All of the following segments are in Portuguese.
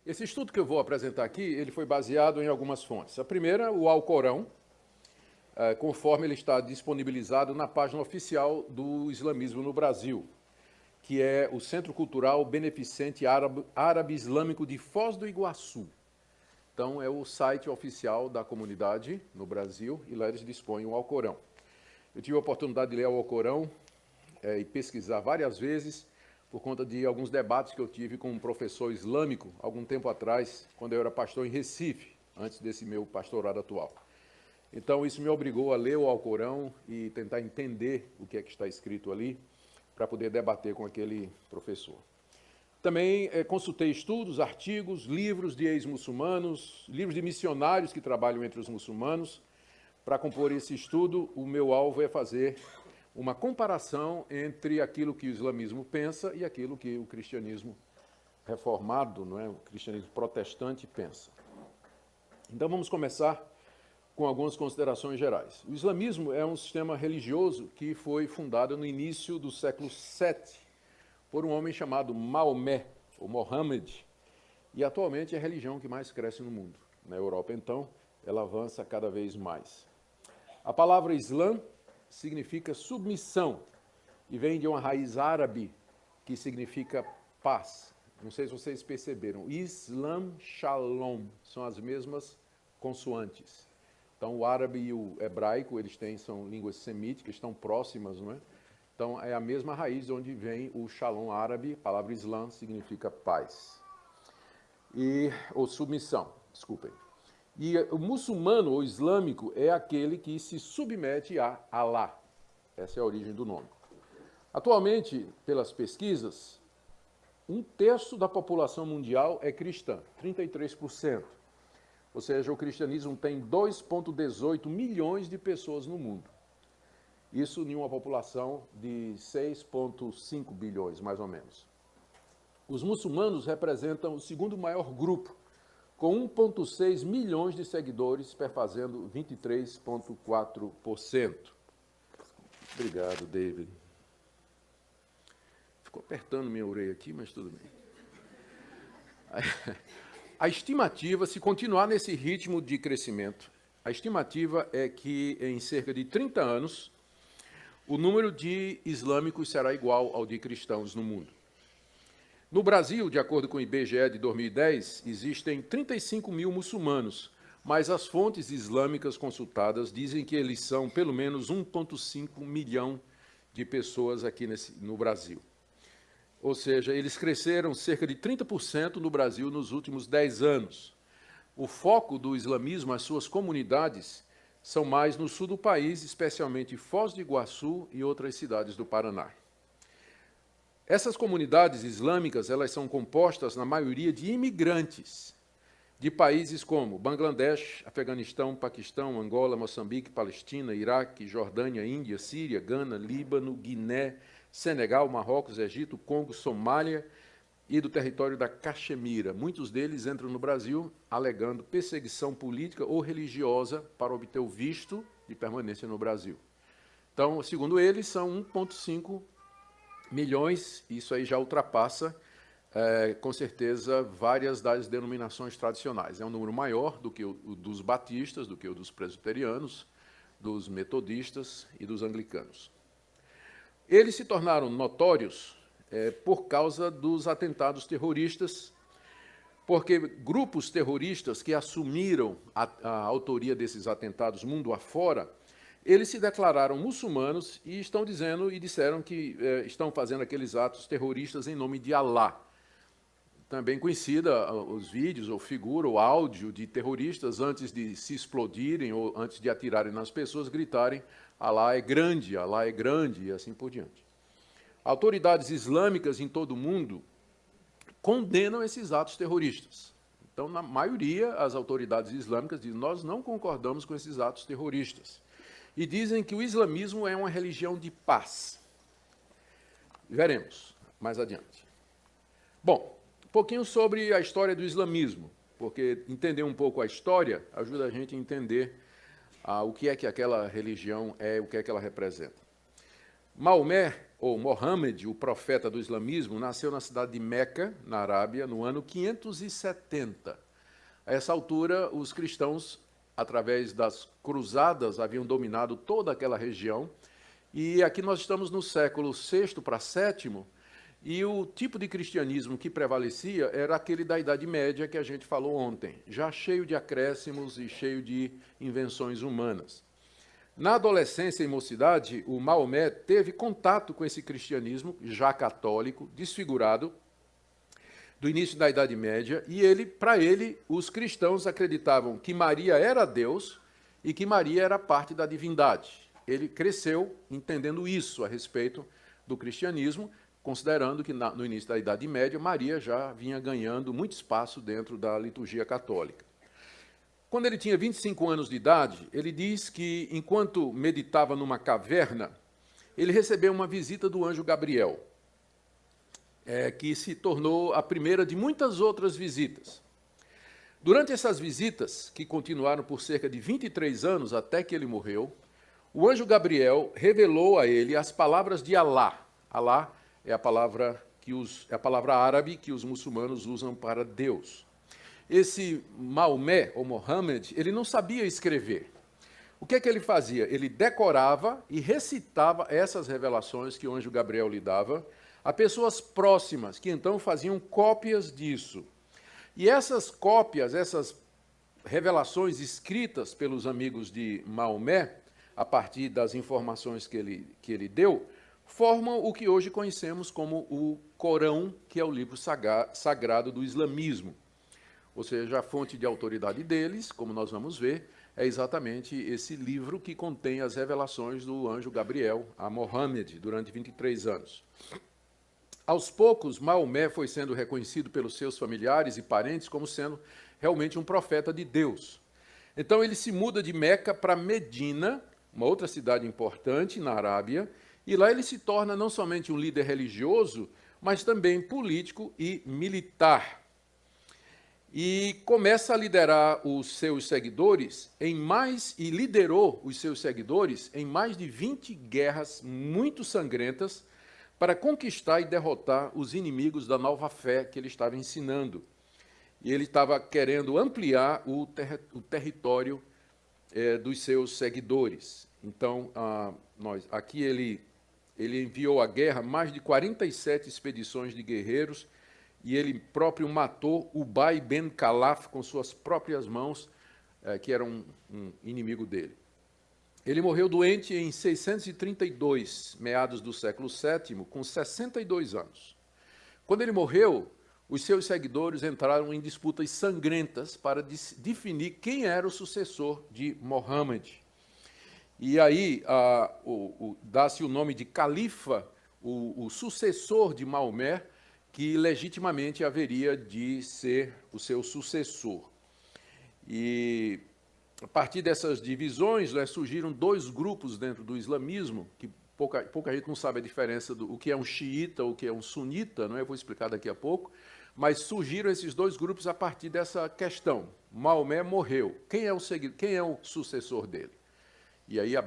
Esse estudo que eu vou apresentar aqui, ele foi baseado em algumas fontes. A primeira, o Alcorão, conforme ele está disponibilizado na página oficial do islamismo no Brasil, que é o Centro Cultural Beneficente Árabe Islâmico de Foz do Iguaçu. Então, é o site oficial da comunidade no Brasil, e lá eles dispõem o Alcorão. Eu tive a oportunidade de ler o Alcorão e pesquisar várias vezes, por conta de alguns debates que eu tive com um professor islâmico, algum tempo atrás, quando eu era pastor em Recife, antes desse meu pastorado atual. Então, isso me obrigou a ler o Alcorão e tentar entender o que é que está escrito ali, para poder debater com aquele professor. Também consultei estudos, artigos, livros de ex-muçulmanos, livros de missionários que trabalham entre os muçulmanos. Para compor esse estudo, o meu alvo é fazer uma comparação entre aquilo que o islamismo pensa e aquilo que o cristianismo reformado, não é? O cristianismo protestante pensa. Então, vamos começar com algumas considerações gerais. O islamismo é um sistema religioso que foi fundado no início do século VII por um homem chamado Maomé, ou Mohammed, e atualmente é a religião que mais cresce no mundo. Na Europa, então, ela avança cada vez mais. A palavra Islã significa submissão e vem de uma raiz árabe que significa paz. Não sei se vocês perceberam. Islam, Shalom, são as mesmas consoantes. Então, o árabe e o hebraico, são línguas semíticas, estão próximas, não é? Então, é a mesma raiz de onde vem o Shalom árabe, a palavra Islã significa paz. Ou submissão, desculpem. E o muçulmano ou islâmico é aquele que se submete a Alá. Essa é a origem do nome. Atualmente, pelas pesquisas, 1/3 da população mundial é cristã, 33%. Ou seja, o cristianismo tem 2,18 milhões de pessoas no mundo. Isso em uma população de 6,5 bilhões, mais ou menos. Os muçulmanos representam o segundo maior grupo, com 1,6 milhões de seguidores, perfazendo 23,4%. Obrigado, David. Ficou apertando minha orelha aqui, mas tudo bem. A estimativa, se continuar nesse ritmo de crescimento, a estimativa é que em cerca de 30 anos, o número de islâmicos será igual ao de cristãos no mundo. No Brasil, de acordo com o IBGE de 2010, existem 35 mil muçulmanos, mas as fontes islâmicas consultadas dizem que eles são pelo menos 1,5 milhão de pessoas aqui no Brasil. Ou seja, eles cresceram cerca de 30% no Brasil nos últimos 10 anos. O foco do islamismo, as suas comunidades, são mais no sul do país, especialmente Foz do Iguaçu e outras cidades do Paraná. Essas comunidades islâmicas, elas são compostas, na maioria, de imigrantes de países como Bangladesh, Afeganistão, Paquistão, Angola, Moçambique, Palestina, Iraque, Jordânia, Índia, Síria, Gana, Líbano, Guiné, Senegal, Marrocos, Egito, Congo, Somália e do território da Caxemira. Muitos deles entram no Brasil alegando perseguição política ou religiosa para obter o visto de permanência no Brasil. Então, segundo eles, são 1,5 milhões, isso aí já ultrapassa, com certeza, várias das denominações tradicionais. É um número maior do que o dos batistas, do que o dos presbiterianos, dos metodistas e dos anglicanos. Eles se tornaram notórios por causa dos atentados terroristas, porque grupos terroristas que assumiram a autoria desses atentados mundo afora, eles se declararam muçulmanos e disseram que estão fazendo aqueles atos terroristas em nome de Alá. também conhecida, os vídeos, ou figura, ou áudio de terroristas, antes de se explodirem ou antes de atirarem nas pessoas, gritarem Alá é grande, e assim por diante. Autoridades islâmicas em todo o mundo condenam esses atos terroristas. Então, na maioria, as autoridades islâmicas dizem, nós não concordamos com esses atos terroristas. E dizem que o islamismo é uma religião de paz. Veremos mais adiante. Bom, um pouquinho sobre a história do islamismo, porque entender um pouco a história ajuda a gente a entender o que é que aquela religião é, o que é que ela representa. Maomé, ou Mohammed, o profeta do islamismo, nasceu na cidade de Meca, na Arábia, no ano 570. A essa altura, os cristãos, através das cruzadas, haviam dominado toda aquela região, e aqui nós estamos no século VI para VII, e o tipo de cristianismo que prevalecia era aquele da Idade Média que a gente falou ontem, já cheio de acréscimos e cheio de invenções humanas. Na adolescência e mocidade, o Maomé teve contato com esse cristianismo já católico, desfigurado, do início da Idade Média, e para ele, os cristãos acreditavam que Maria era Deus e que Maria era parte da divindade. Ele cresceu entendendo isso a respeito do cristianismo, considerando que no início da Idade Média, Maria já vinha ganhando muito espaço dentro da liturgia católica. Quando ele tinha 25 anos de idade, ele diz que, enquanto meditava numa caverna, ele recebeu uma visita do anjo Gabriel, que se tornou a primeira de muitas outras visitas. Durante essas visitas, que continuaram por cerca de 23 anos até que ele morreu, o anjo Gabriel revelou a ele as palavras de Alá. Alá é a palavra árabe que os muçulmanos usam para Deus. Esse Maomé, ou Mohammed, ele não sabia escrever. O que é que ele fazia? Ele decorava e recitava essas revelações que o anjo Gabriel lhe dava a pessoas próximas, que então faziam cópias disso. E essas cópias, essas revelações escritas pelos amigos de Maomé, a partir das informações que ele deu, formam o que hoje conhecemos como o Corão, que é o livro sagrado do islamismo. Ou seja, a fonte de autoridade deles, como nós vamos ver, é exatamente esse livro que contém as revelações do anjo Gabriel a Mohammed durante 23 anos. Aos poucos, Maomé foi sendo reconhecido pelos seus familiares e parentes como sendo realmente um profeta de Deus. Então ele se muda de Meca para Medina, uma outra cidade importante na Arábia, e lá ele se torna não somente um líder religioso, mas também político e militar. E começa a liderar os seus seguidores e liderou os seus seguidores em mais de 20 guerras muito sangrentas para conquistar e derrotar os inimigos da nova fé que ele estava ensinando. E ele estava querendo ampliar o território dos seus seguidores. Então, aqui ele enviou à guerra mais de 47 expedições de guerreiros, e ele próprio matou Ubay ben Khalaf com suas próprias mãos, que era um inimigo dele. Ele morreu doente em 632, meados do século VII, com 62 anos. Quando ele morreu, os seus seguidores entraram em disputas sangrentas para definir quem era o sucessor de Mohammed. E aí dá-se o nome de califa, o sucessor de Maomé, que legitimamente haveria de ser o seu sucessor. E a partir dessas divisões, surgiram dois grupos dentro do islamismo, que pouca gente não sabe a diferença do que é um xiita, o que é um sunita, não é? Eu vou explicar daqui a pouco, mas surgiram esses dois grupos a partir dessa questão. Maomé morreu, quem é o sucessor dele? E aí o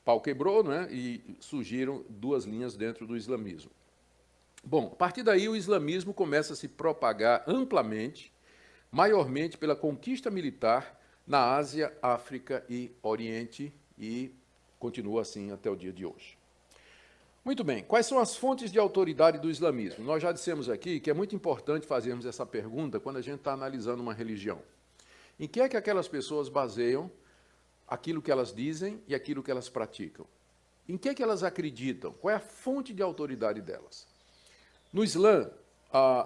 pau quebrou, não é? E surgiram duas linhas dentro do islamismo. Bom, a partir daí o islamismo começa a se propagar amplamente, maiormente pela conquista militar na Ásia, África e Oriente, e continua assim até o dia de hoje. Muito bem, quais são as fontes de autoridade do islamismo? Nós já dissemos aqui que é muito importante fazermos essa pergunta quando a gente está analisando uma religião. Em que é que aquelas pessoas baseiam aquilo que elas dizem e aquilo que elas praticam? Em que é que elas acreditam? Qual é a fonte de autoridade delas? No Islã,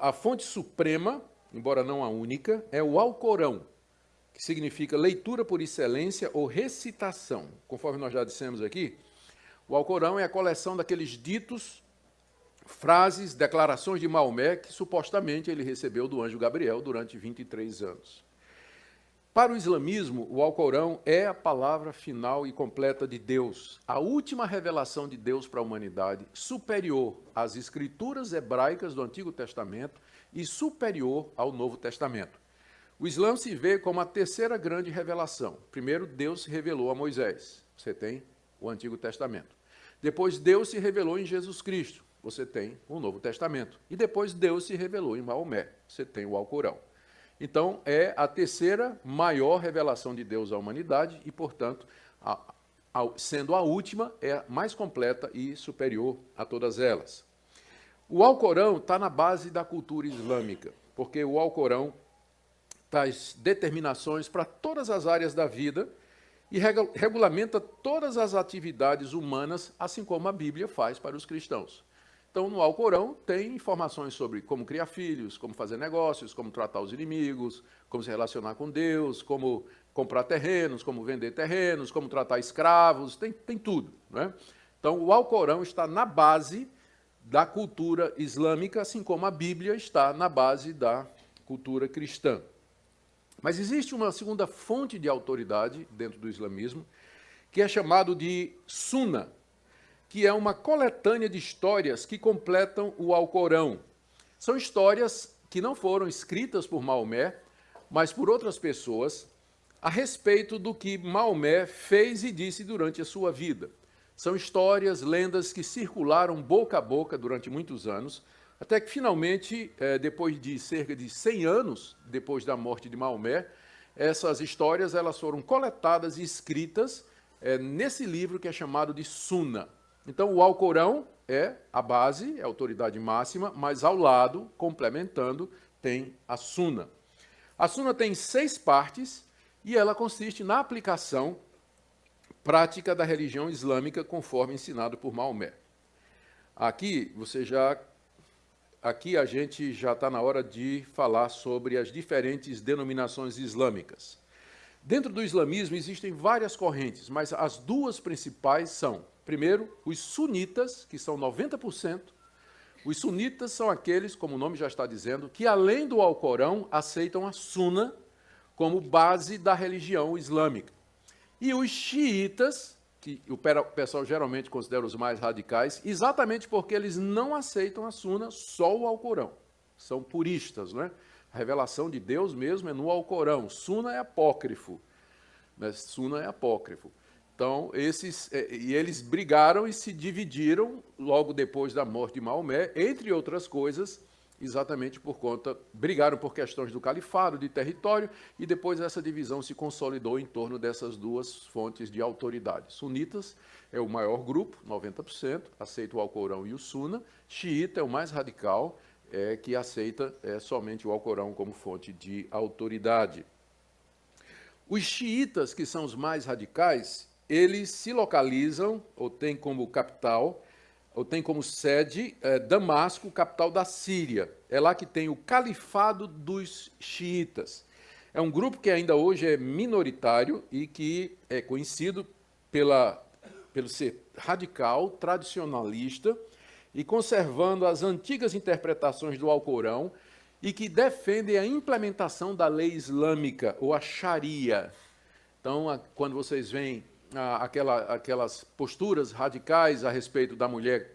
a fonte suprema, embora não a única, é o Alcorão, que significa leitura por excelência ou recitação. Conforme nós já dissemos aqui, o Alcorão é a coleção daqueles ditos, frases, declarações de Maomé que supostamente ele recebeu do anjo Gabriel durante 23 anos. Para o islamismo, o Alcorão é a palavra final e completa de Deus, a última revelação de Deus para a humanidade, superior às escrituras hebraicas do Antigo Testamento e superior ao Novo Testamento. O Islã se vê como a terceira grande revelação. Primeiro, Deus se revelou a Moisés. Você tem o Antigo Testamento. Depois, Deus se revelou em Jesus Cristo. Você tem o Novo Testamento. E depois, Deus se revelou em Maomé. Você tem o Alcorão. Então, é a terceira maior revelação de Deus à humanidade e, portanto, sendo a última, é a mais completa e superior a todas elas. O Alcorão está na base da cultura islâmica, porque o Alcorão traz determinações para todas as áreas da vida e regulamenta todas as atividades humanas, assim como a Bíblia faz para os cristãos. Então, no Alcorão, tem informações sobre como criar filhos, como fazer negócios, como tratar os inimigos, como se relacionar com Deus, como comprar terrenos, como vender terrenos, como tratar escravos, tem tudo, né? Então, o Alcorão está na base da cultura islâmica, assim como a Bíblia está na base da cultura cristã. Mas existe uma segunda fonte de autoridade dentro do islamismo, que é chamado de Sunna, que é uma coletânea de histórias que completam o Alcorão. São histórias que não foram escritas por Maomé, mas por outras pessoas, a respeito do que Maomé fez e disse durante a sua vida. São histórias, lendas que circularam boca a boca durante muitos anos, até que finalmente, depois de cerca de 100 anos, depois da morte de Maomé, essas histórias elas foram coletadas e escritas nesse livro que é chamado de Sunna. Então, o Alcorão é a base, é a autoridade máxima, mas ao lado, complementando, tem a Sunna. A Sunna tem 6 partes e ela consiste na aplicação prática da religião islâmica conforme ensinado por Maomé. Aqui a gente já está na hora de falar sobre as diferentes denominações islâmicas. Dentro do islamismo existem várias correntes, mas as duas principais são, primeiro, os sunitas, que são 90%. Os sunitas são aqueles, como o nome já está dizendo, que além do Alcorão aceitam a Sunna como base da religião islâmica. E os xiitas, que o pessoal geralmente considera os mais radicais, exatamente porque eles não aceitam a Sunna, só o Alcorão. São puristas, não é? A revelação de Deus mesmo é no Alcorão. Sunna é apócrifo. Né? Sunna é apócrifo. Então, eles brigaram e se dividiram logo depois da morte de Maomé, entre outras coisas, exatamente por conta, brigaram por questões do califado, de território, e depois essa divisão se consolidou em torno dessas duas fontes de autoridade. Sunitas é o maior grupo, 90%, aceita o Alcorão e o Sunna. Xiita é o mais radical, que aceita somente o Alcorão como fonte de autoridade. Os xiitas, que são os mais radicais, eles se localizam, ou têm como capital, ou tem como sede Damasco, capital da Síria. É lá que tem o califado dos xiitas. É um grupo que ainda hoje é minoritário e que é conhecido pelo ser radical, tradicionalista, e conservando as antigas interpretações do Alcorão e que defendem a implementação da lei islâmica, ou a Sharia. Então, quando vocês veem aquelas posturas radicais a respeito da mulher,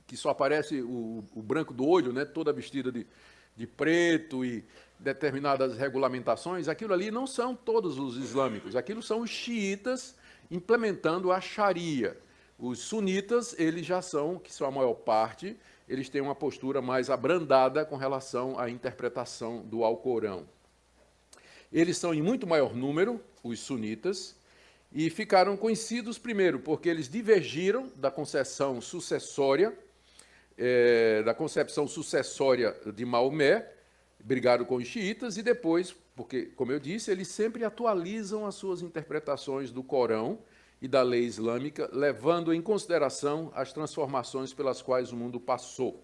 que só aparece o branco do olho, né, toda vestida de preto e determinadas regulamentações, aquilo ali não são todos os islâmicos, aquilo são os xiitas implementando a Sharia. Os sunitas, eles já são, que são a maior parte, eles têm uma postura mais abrandada com relação à interpretação do Alcorão. Eles são em muito maior número, os sunitas, e ficaram conhecidos primeiro porque eles divergiram da concepção sucessória de Maomé, brigaram com os xiitas, e depois, porque, como eu disse, eles sempre atualizam as suas interpretações do Corão e da lei islâmica, levando em consideração as transformações pelas quais o mundo passou.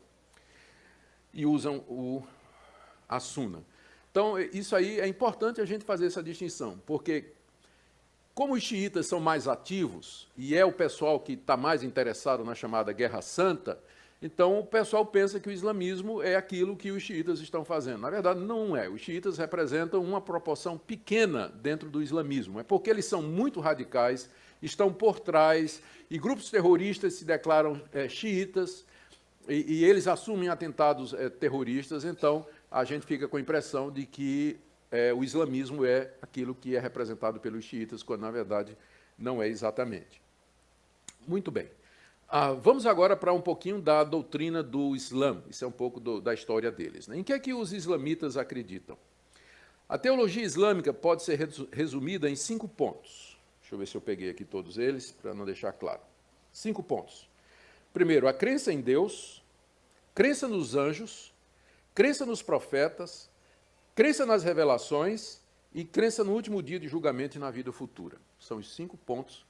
e usam a Sunna. Então, isso aí é importante a gente fazer essa distinção, porque como os xiitas são mais ativos, e é o pessoal que está mais interessado na chamada Guerra Santa, então o pessoal pensa que o islamismo é aquilo que os xiitas estão fazendo. Na verdade, não é. Os xiitas representam uma proporção pequena dentro do islamismo. É porque eles são muito radicais, estão por trás, e grupos terroristas se declaram xiitas, e eles assumem atentados terroristas, então a gente fica com a impressão de que o islamismo é aquilo que é representado pelos xiitas, quando, na verdade, não é exatamente. Muito bem. Vamos agora para um pouquinho da doutrina do Islã. Isso é um pouco da história deles. Né? Em que é que os islamitas acreditam? A teologia islâmica pode ser resumida em 5 pontos. Deixa eu ver se eu peguei aqui todos eles, para não deixar claro. 5 pontos. Primeiro, a crença em Deus, crença nos anjos, crença nos profetas, crença nas revelações e crença no último dia de julgamento e na vida futura. São os 5 pontos.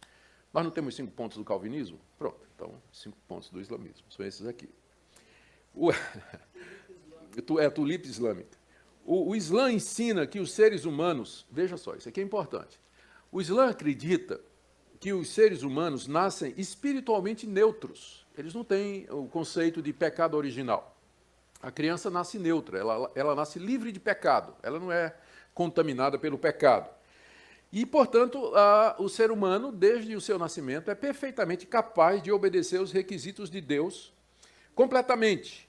Nós não temos 5 pontos do calvinismo? Pronto, então 5 pontos do islamismo. São esses aqui. A tulipa islâmica. O Islã ensina que os seres humanos... Veja só, isso aqui é importante. O Islã acredita que os seres humanos nascem espiritualmente neutros. Eles não têm o conceito de pecado original. A criança nasce neutra, ela nasce livre de pecado, ela não é contaminada pelo pecado. E, portanto, o ser humano, desde o seu nascimento, é perfeitamente capaz de obedecer os requisitos de Deus completamente.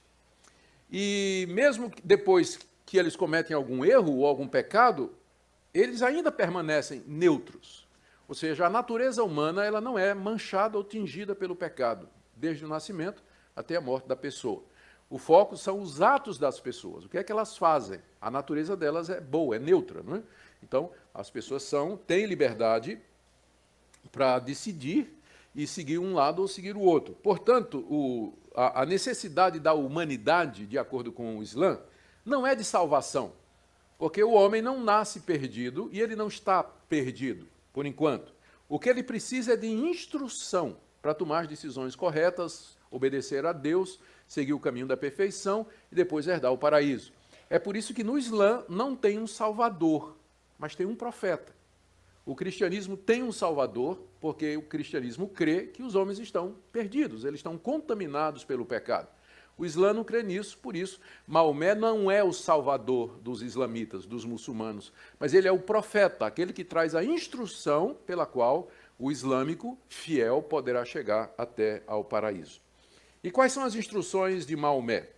E mesmo depois que eles cometem algum erro ou algum pecado, eles ainda permanecem neutros. Ou seja, a natureza humana ela não é manchada ou tingida pelo pecado, desde o nascimento até a morte da pessoa. O foco são os atos das pessoas. O que é que elas fazem? A natureza delas é boa, é neutra, não é? Então, as pessoas têm liberdade para decidir e seguir um lado ou seguir o outro. Portanto, a necessidade da humanidade, de acordo com o Islã, não é de salvação, porque o homem não nasce perdido e ele não está perdido, por enquanto. O que ele precisa é de instrução para tomar as decisões corretas, obedecer a Deus, seguir o caminho da perfeição e depois herdar o paraíso. É por isso que no Islã não tem um salvador, mas tem um profeta. O cristianismo tem um salvador, porque o cristianismo crê que os homens estão perdidos, eles estão contaminados pelo pecado. O Islã não crê nisso, por isso Maomé não é o salvador dos islamitas, dos muçulmanos, mas ele é o profeta, aquele que traz a instrução pela qual o islâmico fiel poderá chegar até ao paraíso. E quais são as instruções de Maomé?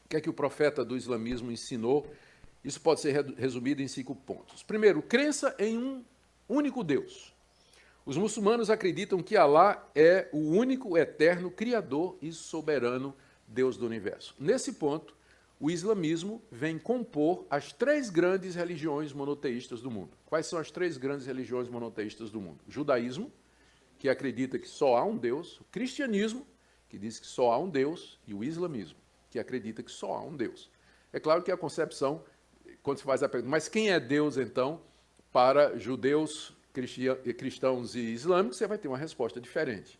O que é que o profeta do islamismo ensinou? Isso pode ser resumido em 5 pontos. Primeiro, crença em um único Deus. Os muçulmanos acreditam que Alá é o único, eterno, criador e soberano Deus do universo. Nesse ponto, o islamismo vem compor as 3 grandes religiões monoteístas do mundo. Quais são as 3 grandes religiões monoteístas do mundo? O judaísmo, que acredita que só há um Deus. O cristianismo, que diz que só há um Deus. E o islamismo, que acredita que só há um Deus. É claro que a concepção, quando se faz a pergunta, mas quem é Deus, então, para judeus, cristãos e islâmicos, você vai ter uma resposta diferente.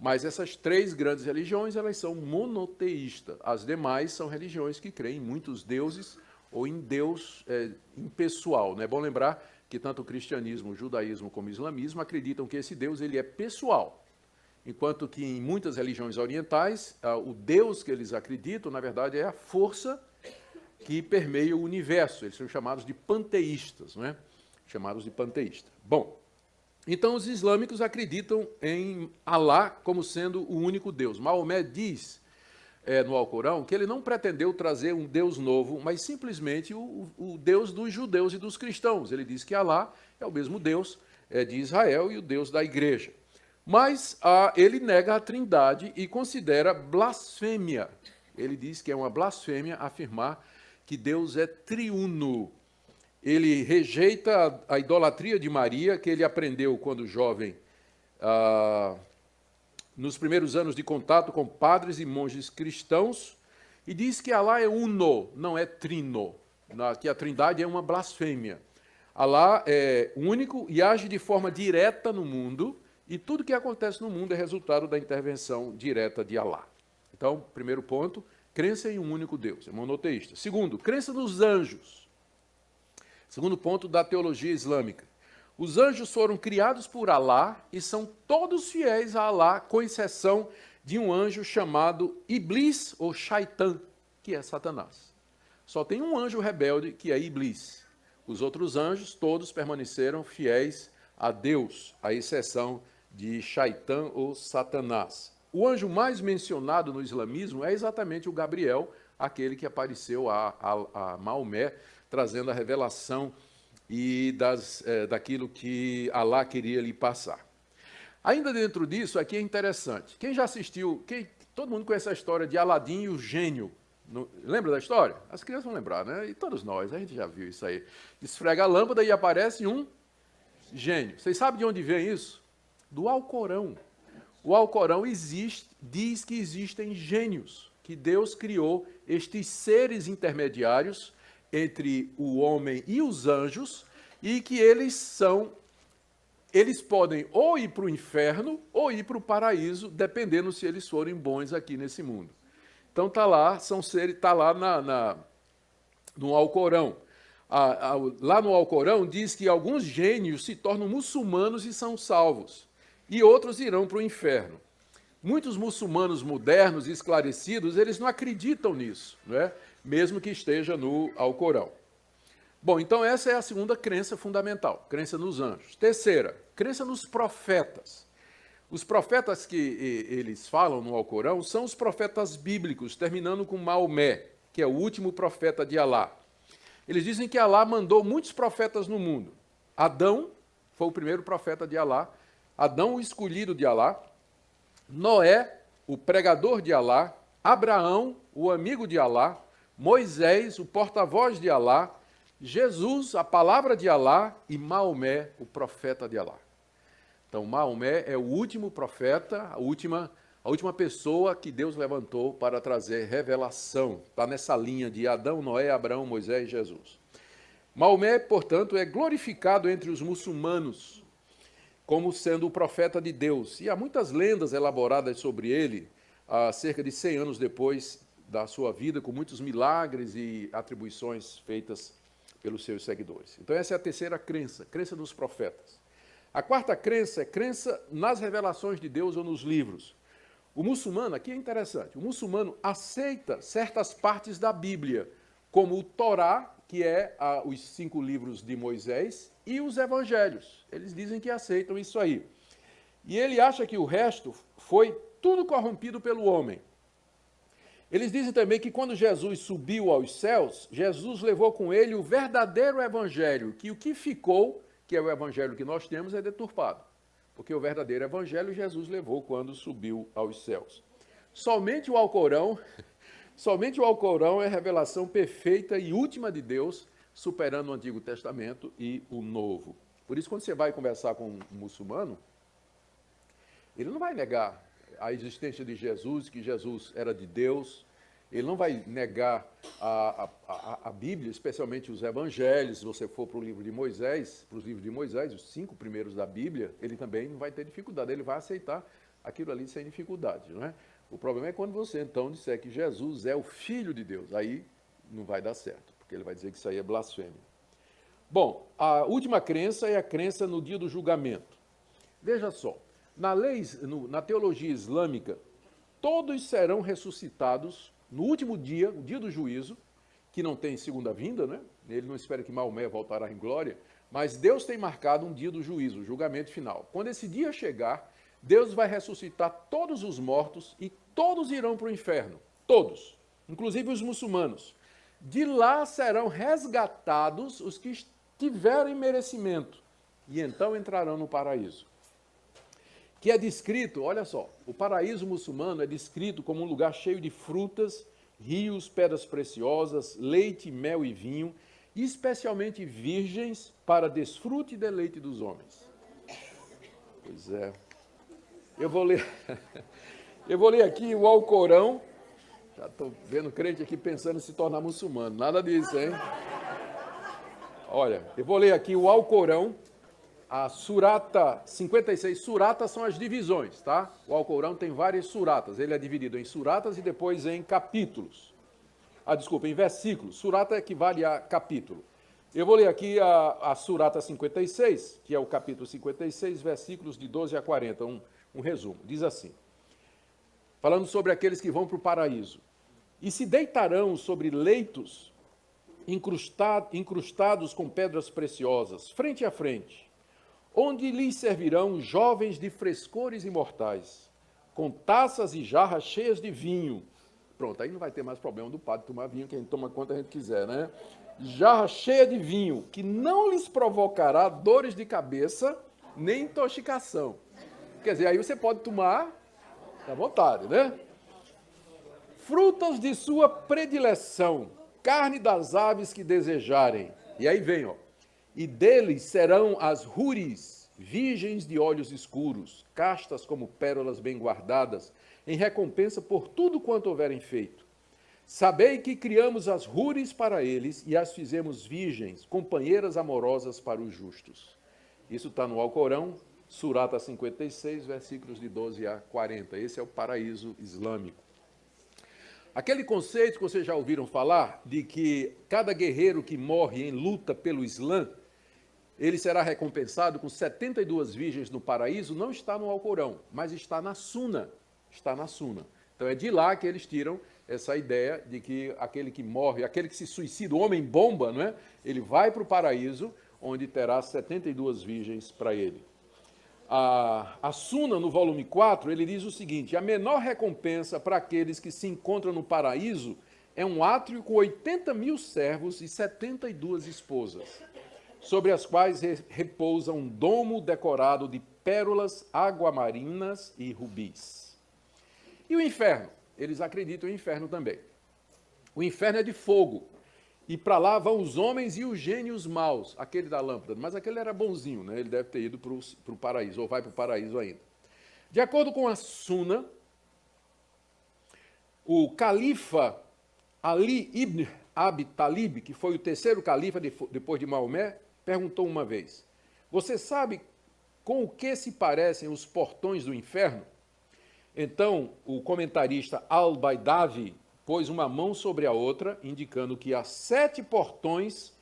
Mas essas 3 grandes religiões, elas são monoteístas. As demais são religiões que creem em muitos deuses ou em Deus impessoal. É bom lembrar que tanto o cristianismo, o judaísmo como o islamismo acreditam que esse Deus ele é pessoal. Enquanto que em muitas religiões orientais, o Deus que eles acreditam, na verdade, é a força que permeia o universo. Eles são chamados de panteístas, não é? Chamados de panteístas. Bom, então os islâmicos acreditam em Alá como sendo o único Deus. Maomé diz no Alcorão que ele não pretendeu trazer um Deus novo, mas simplesmente o Deus dos judeus e dos cristãos. Ele diz que Alá é o mesmo Deus de Israel e o Deus da igreja. Mas ele nega a Trindade e considera blasfêmia. Ele diz que é uma blasfêmia afirmar que Deus é triuno. Ele rejeita a idolatria de Maria, que ele aprendeu quando jovem, nos primeiros anos de contato com padres e monges cristãos, e diz que Alá é uno, não é trino, que a Trindade é uma blasfêmia. Alá é único e age de forma direta no mundo, e tudo que acontece no mundo é resultado da intervenção direta de Alá. Então, primeiro ponto, Crença em um único Deus, é monoteísta. Segundo, crença nos anjos. Segundo ponto da teologia islâmica. Os anjos foram criados por Alá e são todos fiéis a Alá, com exceção de um anjo chamado Iblis ou Shaitan, que é Satanás. Só tem um anjo rebelde, que é Iblis. Os outros anjos, todos permaneceram fiéis a Deus, à exceção de Shaitan ou Satanás. O anjo mais mencionado no islamismo é exatamente o Gabriel, aquele que apareceu a Maomé, trazendo a revelação e daquilo que Alá queria lhe passar. Ainda dentro disso, aqui é interessante. Quem já assistiu, todo mundo conhece a história de Aladim e o gênio. Lembra da história? As crianças vão lembrar, né? E todos nós, a gente já viu isso aí. Esfrega a lâmpada e aparece um gênio. Vocês sabem de onde vem isso? Do Alcorão. O Alcorão diz que existem gênios, que Deus criou estes seres intermediários entre o homem e os anjos, e que eles podem ou ir para o inferno ou ir para o paraíso, dependendo se eles forem bons aqui nesse mundo. Então está lá, está lá no Alcorão. Lá no Alcorão diz que alguns gênios se tornam muçulmanos e são salvos, e outros irão para o inferno. Muitos muçulmanos modernos e esclarecidos, eles não acreditam nisso, não é? Mesmo que esteja no Alcorão. Bom, então essa é a segunda crença fundamental, crença nos anjos. Terceira, crença nos profetas. Os profetas que eles falam no Alcorão são os profetas bíblicos, terminando com Maomé, que é o último profeta de Alá. Eles dizem que Alá mandou muitos profetas no mundo. Adão foi o primeiro profeta de Alá, Adão, o escolhido de Alá, Noé, o pregador de Alá, Abraão, o amigo de Alá, Moisés, o porta-voz de Alá, Jesus, a palavra de Alá, e Maomé, o profeta de Alá. Então, Maomé é o último profeta, a última pessoa que Deus levantou para trazer revelação. Está nessa linha de Adão, Noé, Abraão, Moisés e Jesus. Maomé, portanto, é glorificado entre os muçulmanos como sendo o profeta de Deus. E há muitas lendas elaboradas sobre ele, cerca de 100 anos depois da sua vida, com muitos milagres e atribuições feitas pelos seus seguidores. Então essa é a terceira crença, crença nos profetas. A quarta crença é crença nas revelações de Deus ou nos livros. O muçulmano, aqui é interessante, o muçulmano aceita certas partes da Bíblia, como o Torá, que é os 5 livros de Moisés, e os evangelhos. Eles dizem que aceitam isso aí. E ele acha que o resto foi tudo corrompido pelo homem. Eles dizem também que quando Jesus subiu aos céus, Jesus levou com ele o verdadeiro evangelho, que o que ficou, que é o evangelho que nós temos, é deturpado. Porque o verdadeiro evangelho Jesus levou quando subiu aos céus. Somente o Alcorão é a revelação perfeita e última de Deus, superando o Antigo Testamento e o Novo. Por isso, quando você vai conversar com um muçulmano, ele não vai negar a existência de Jesus, que Jesus era de Deus. Ele não vai negar a Bíblia, especialmente os Evangelhos. Se você for para o livro de Moisés, para os livros de Moisés, os 5 primeiros da Bíblia, ele também não vai ter dificuldade. Ele vai aceitar aquilo ali sem dificuldade, não é? O problema é quando você, então, disser que Jesus é o Filho de Deus. Aí não vai dar certo, porque ele vai dizer que isso aí é blasfêmia. Bom, a última crença é a crença no dia do julgamento. Veja só, na teologia islâmica, todos serão ressuscitados no último dia, o dia do juízo, que não tem segunda vinda, né? Ele não espera que Maomé voltará em glória, mas Deus tem marcado um dia do juízo, o julgamento final. Quando esse dia chegar, Deus vai ressuscitar todos os mortos e todos irão para o inferno, todos, inclusive os muçulmanos. De lá serão resgatados os que tiverem merecimento e então entrarão no paraíso. Que é descrito, olha só, o paraíso muçulmano é descrito como um lugar cheio de frutas, rios, pedras preciosas, leite, mel e vinho, especialmente virgens para desfrute e deleite dos homens. Pois é. Eu vou ler aqui o Alcorão. Já estou vendo crente aqui pensando em se tornar muçulmano. Nada disso, hein? Olha, eu vou ler aqui o Alcorão, a surata 56, suratas são as divisões, tá? O Alcorão tem várias suratas, ele é dividido em suratas e depois em capítulos. Desculpa, em versículos. Surata equivale a capítulo. Eu vou ler aqui a surata 56, que é o capítulo 56, versículos de 12 a 40, um resumo. Diz assim, falando sobre aqueles que vão para o paraíso. E se deitarão sobre leitos incrustados com pedras preciosas, frente a frente, onde lhes servirão jovens de frescores imortais, com taças e jarras cheias de vinho. Pronto, aí não vai ter mais problema do padre tomar vinho, que a gente toma quanto a gente quiser, né? Jarra cheia de vinho, que não lhes provocará dores de cabeça, nem intoxicação. Quer dizer, aí você pode tomar à vontade, né? Frutas de sua predileção, carne das aves que desejarem. E aí vem, ó. E deles serão as húris, virgens de olhos escuros, castas como pérolas bem guardadas, em recompensa por tudo quanto houverem feito. Sabei que criamos as húris para eles e as fizemos virgens, companheiras amorosas para os justos. Isso está no Alcorão, Surata 56, versículos de 12 a 40. Esse é o paraíso islâmico. Aquele conceito que vocês já ouviram falar, de que cada guerreiro que morre em luta pelo Islã, ele será recompensado com 72 virgens no paraíso, não está no Alcorão, mas está na Suna. Está na Suna. Então é de lá que eles tiram essa ideia de que aquele que morre, aquele que se suicida, o homem-bomba, não é? Ele vai para o paraíso, onde terá 72 virgens para ele. A Suna, no volume 4, ele diz o seguinte, a menor recompensa para aqueles que se encontram no paraíso é um átrio com 80 mil servos e 72 esposas, sobre as quais repousa um domo decorado de pérolas aguamarinas e rubis. E o inferno? Eles acreditam em inferno também. O inferno é de fogo. E para lá vão os homens e os gênios maus, aquele da lâmpada. Mas aquele era bonzinho, né? Ele deve ter ido para o paraíso, ou vai para o paraíso ainda. De acordo com a Suna, o califa Ali ibn Abi Talib, que foi o terceiro califa depois de Maomé, perguntou uma vez, você sabe com o que se parecem os portões do inferno? Então, o comentarista Al-Baidavi pôs uma mão sobre a outra, indicando que há 7 portões,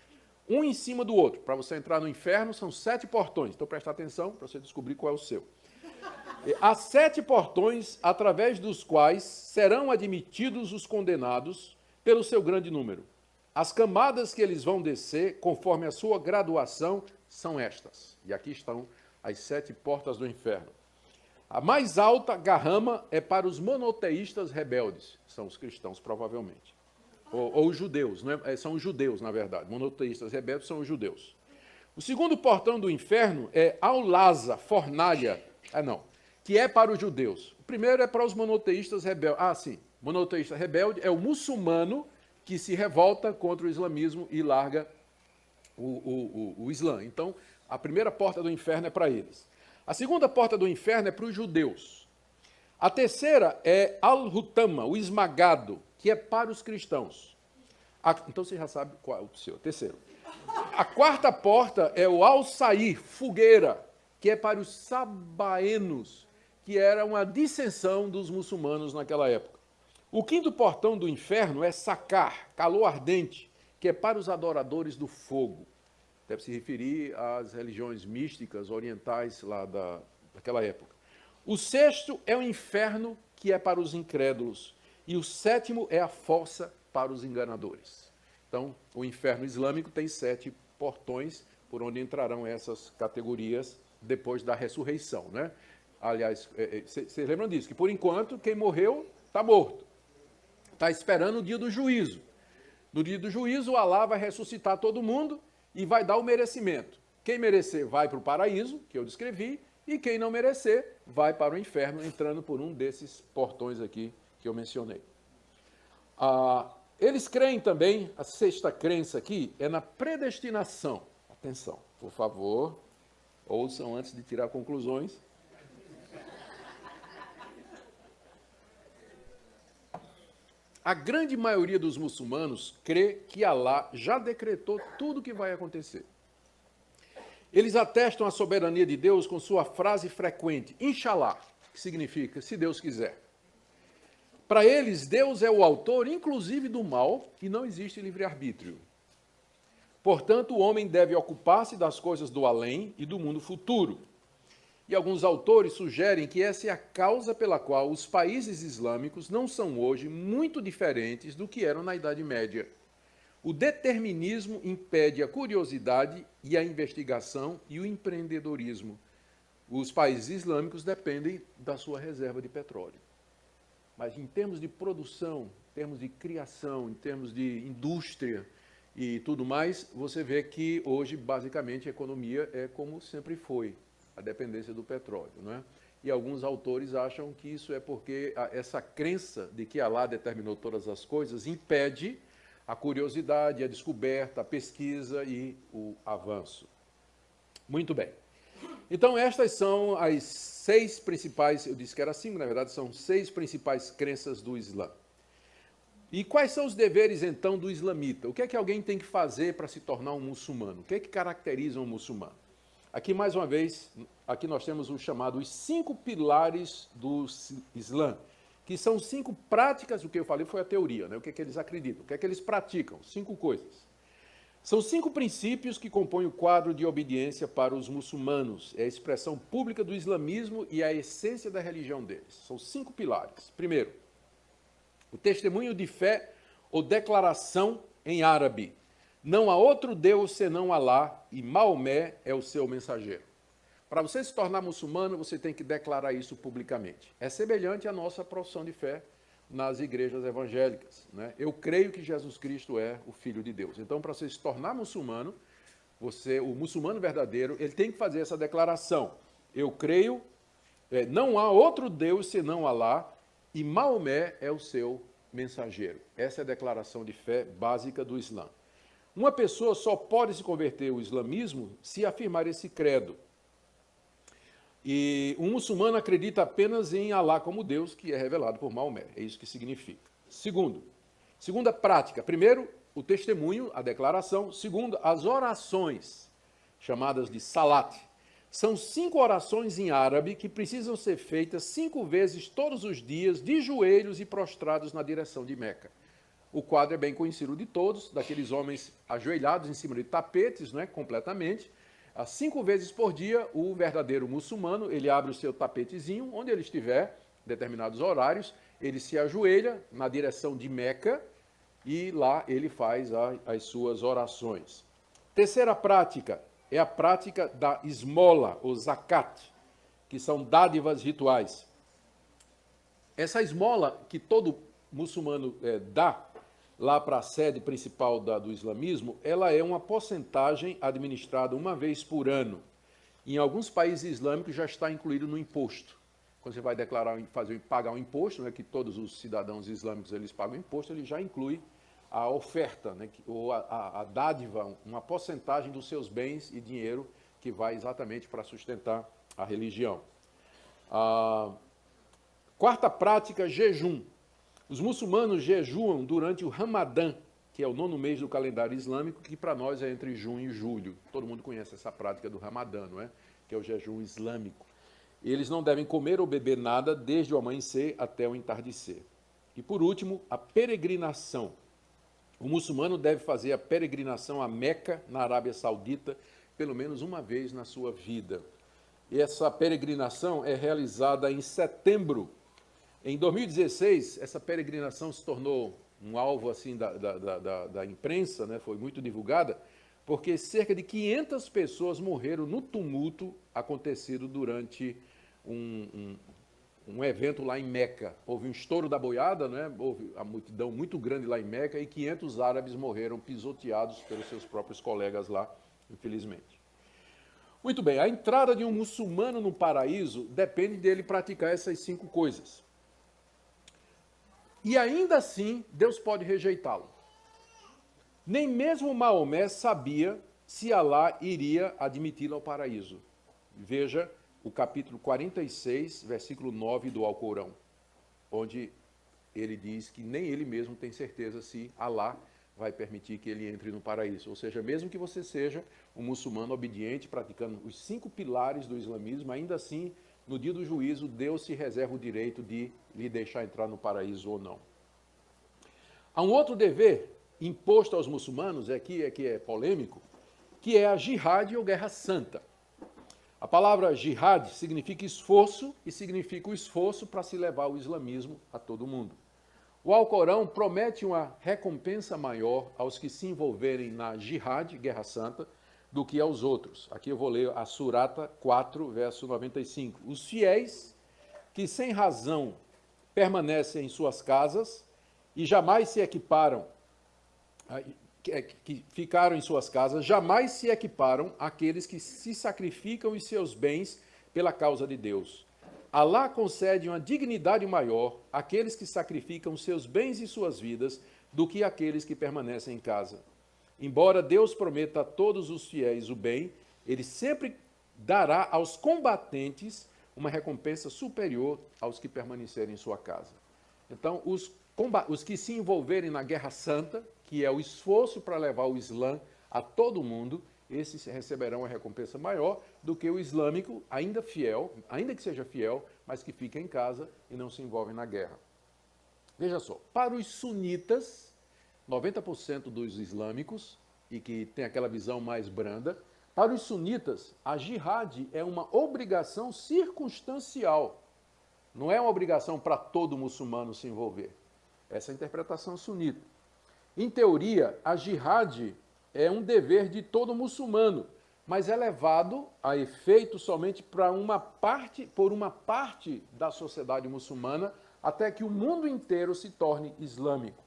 um em cima do outro. Para você entrar no inferno, são 7 portões. Então, presta atenção para você descobrir qual é o seu. Há 7 portões, através dos quais serão admitidos os condenados pelo seu grande número. As camadas que eles vão descer, conforme a sua graduação, são estas. E aqui estão as 7 portas do inferno. A mais alta garrama é para os monoteístas rebeldes, são os cristãos, provavelmente. Ou os judeus, não é? São os judeus, na verdade. Monoteístas rebeldes são os judeus. O segundo portão do inferno é Aulaza, fornalha, que é para os judeus. O primeiro é para os monoteístas rebeldes. Sim, monoteísta rebelde é o muçulmano que se revolta contra o islamismo e larga o Islã. Então, a primeira porta do inferno é para eles. A segunda porta do inferno é para os judeus. A terceira é Al-Hutama, o esmagado, que é para os cristãos. Então você já sabe qual é o seu. Terceiro. A quarta porta é o Al-Sair, fogueira, que é para os sabaenos, que era uma dissensão dos muçulmanos naquela época. O quinto portão do inferno é Sakar, calor ardente, que é para os adoradores do fogo. Deve se referir às religiões místicas orientais lá daquela época. O sexto é o inferno, que é para os incrédulos. E o sétimo é a fossa para os enganadores. Então, o inferno islâmico tem 7 portões por onde entrarão essas categorias depois da ressurreição, né? Aliás, vocês lembram disso? Que, por enquanto, quem morreu está morto. Está esperando o dia do juízo. No dia do juízo, Alá vai ressuscitar todo mundo e vai dar o merecimento. Quem merecer vai para o paraíso, que eu descrevi, e quem não merecer vai para o inferno, entrando por um desses portões aqui que eu mencionei. Eles creem também, a sexta crença aqui, é na predestinação. Atenção, por favor, ouçam antes de tirar conclusões. A grande maioria dos muçulmanos crê que Alá já decretou tudo o que vai acontecer. Eles atestam a soberania de Deus com sua frase frequente, Inshallah, que significa se Deus quiser. Para eles, Deus é o autor, inclusive do mal, e não existe livre-arbítrio. Portanto, o homem deve ocupar-se das coisas do além e do mundo futuro. E alguns autores sugerem que essa é a causa pela qual os países islâmicos não são hoje muito diferentes do que eram na Idade Média. O determinismo impede a curiosidade e a investigação e o empreendedorismo. Os países islâmicos dependem da sua reserva de petróleo. Mas em termos de produção, em termos de criação, em termos de indústria e tudo mais, você vê que hoje, basicamente, a economia é como sempre foi, a dependência do petróleo, não é? E alguns autores acham que isso é porque essa crença de que Alá determinou todas as coisas impede a curiosidade, a descoberta, a pesquisa e o avanço. Muito bem. Então, estas são as 6 principais, eu disse que era 5, na verdade são 6 principais crenças do Islã. E quais são os deveres, então, do islamita? O que é que alguém tem que fazer para se tornar um muçulmano? O que é que caracteriza um muçulmano? Aqui, mais uma vez, aqui nós temos o chamado os 5 pilares do Islã, que são 5 práticas, o que eu falei foi a teoria, né? O que é que eles acreditam, o que é que eles praticam, 5 coisas. São 5 princípios que compõem o quadro de obediência para os muçulmanos. É a expressão pública do islamismo e a essência da religião deles. São 5 pilares. Primeiro, o testemunho de fé ou declaração em árabe. Não há outro Deus senão Alá e Maomé é o seu mensageiro. Para você se tornar muçulmano, você tem que declarar isso publicamente. É semelhante à nossa profissão de fé nas igrejas evangélicas, né? Eu creio que Jesus Cristo é o Filho de Deus. Então, para você se tornar muçulmano, o muçulmano verdadeiro, ele tem que fazer essa declaração. Eu creio, não há outro Deus senão Alá e Maomé é o seu mensageiro. Essa é a declaração de fé básica do Islã. Uma pessoa só pode se converter ao islamismo se afirmar esse credo. E um muçulmano acredita apenas em Alá como Deus, que é revelado por Maomé. É isso que significa. Segunda prática. Primeiro, o testemunho, a declaração. Segundo, as orações, chamadas de salat. São 5 orações em árabe que precisam ser feitas 5 vezes todos os dias, de joelhos e prostrados na direção de Meca. O quadro é bem conhecido de todos, daqueles homens ajoelhados em cima de tapetes, né, completamente. 5 vezes por dia, o verdadeiro muçulmano, ele abre o seu tapetezinho, onde ele estiver, determinados horários, ele se ajoelha na direção de Meca e lá ele faz as suas orações. Terceira prática é a prática da esmola, ou zakat, que são dádivas rituais. Essa esmola que todo muçulmano dá lá para a sede principal do islamismo, ela é uma porcentagem administrada uma vez por ano. Em alguns países islâmicos já está incluído no imposto. Quando você vai declarar, pagar um imposto, né, que todos os cidadãos islâmicos eles pagam imposto, ele já inclui a oferta, né, ou a dádiva, uma porcentagem dos seus bens e dinheiro que vai exatamente para sustentar a religião. Quarta prática, jejum. Os muçulmanos jejuam durante o Ramadã, que é o 9º mês do calendário islâmico, que para nós é entre junho e julho. Todo mundo conhece essa prática do Ramadã, não é? Que é o jejum islâmico. Eles não devem comer ou beber nada desde o amanhecer até o entardecer. E por último, a peregrinação. O muçulmano deve fazer a peregrinação a Meca, na Arábia Saudita, pelo menos uma vez na sua vida. E essa peregrinação é realizada em setembro. Em 2016, essa peregrinação se tornou um alvo assim da imprensa, né? Foi muito divulgada, porque cerca de 500 pessoas morreram no tumulto acontecido durante um evento lá em Meca. Houve um estouro da boiada, né? Houve uma multidão muito grande lá em Meca e 500 árabes morreram pisoteados pelos seus próprios colegas lá, infelizmente. Muito bem, a entrada de um muçulmano no paraíso depende dele praticar essas 5 coisas. E ainda assim, Deus pode rejeitá-lo. Nem mesmo Maomé sabia se Alá iria admiti-lo ao paraíso. Veja o capítulo 46, versículo 9 do Alcorão, onde ele diz que nem ele mesmo tem certeza se Alá vai permitir que ele entre no paraíso. Ou seja, mesmo que você seja um muçulmano obediente, praticando os 5 pilares do islamismo, ainda assim, no dia do juízo, Deus se reserva o direito de lhe deixar entrar no paraíso ou não. Há um outro dever imposto aos muçulmanos, que é polêmico, que é a jihad ou guerra santa. A palavra jihad significa esforço e significa o esforço para se levar o islamismo a todo mundo. O Alcorão promete uma recompensa maior aos que se envolverem na jihad, guerra santa, do que aos outros. Aqui eu vou ler a Surata 4, verso 95. Os fiéis que sem razão permanecem em suas casas e jamais se equiparam, que ficaram em suas casas, jamais se equiparam àqueles que se sacrificam os seus bens pela causa de Deus. Alá concede uma dignidade maior àqueles que sacrificam seus bens e suas vidas do que àqueles que permanecem em casa. Embora Deus prometa a todos os fiéis o bem, ele sempre dará aos combatentes uma recompensa superior aos que permanecerem em sua casa. Então, os que se envolverem na guerra santa, que é o esforço para levar o Islã a todo mundo, esses receberão uma recompensa maior do que o islâmico, ainda fiel, ainda que seja fiel, mas que fica em casa e não se envolve na guerra. Veja só, para os sunitas, 90% dos islâmicos, e que tem aquela visão mais branda, para os sunitas, a jihad é uma obrigação circunstancial. Não é uma obrigação para todo muçulmano se envolver. Essa é a interpretação sunita. Em teoria, a jihad é um dever de todo muçulmano, mas é levado a efeito somente por uma parte da sociedade muçulmana, até que o mundo inteiro se torne islâmico.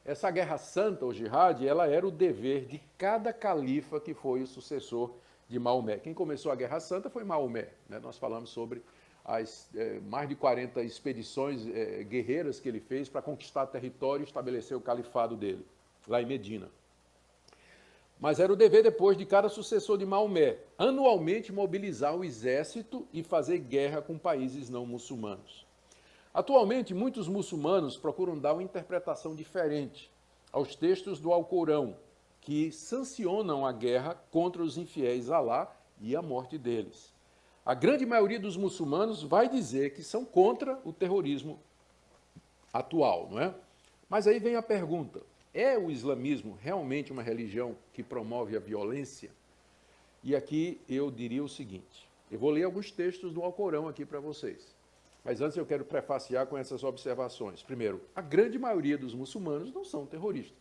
Essa guerra santa, ou jihad, ela era o dever de cada califa que foi o sucessor de Maomé. Quem começou a guerra santa foi Maomé. Né? Nós falamos sobre as mais de 40 expedições guerreiras que ele fez para conquistar território e estabelecer o califado dele, lá em Medina. Mas era o dever depois de cada sucessor de Maomé, anualmente mobilizar o exército e fazer guerra com países não muçulmanos. Atualmente, muitos muçulmanos procuram dar uma interpretação diferente aos textos do Alcorão, que sancionam a guerra contra os infiéis a Alá e a morte deles. A grande maioria dos muçulmanos vai dizer que são contra o terrorismo atual, não é? Mas aí vem a pergunta: é o islamismo realmente uma religião que promove a violência? E aqui eu diria o seguinte: eu vou ler alguns textos do Alcorão aqui para vocês. Mas antes eu quero prefaciar com essas observações. Primeiro, a grande maioria dos muçulmanos não são terroristas.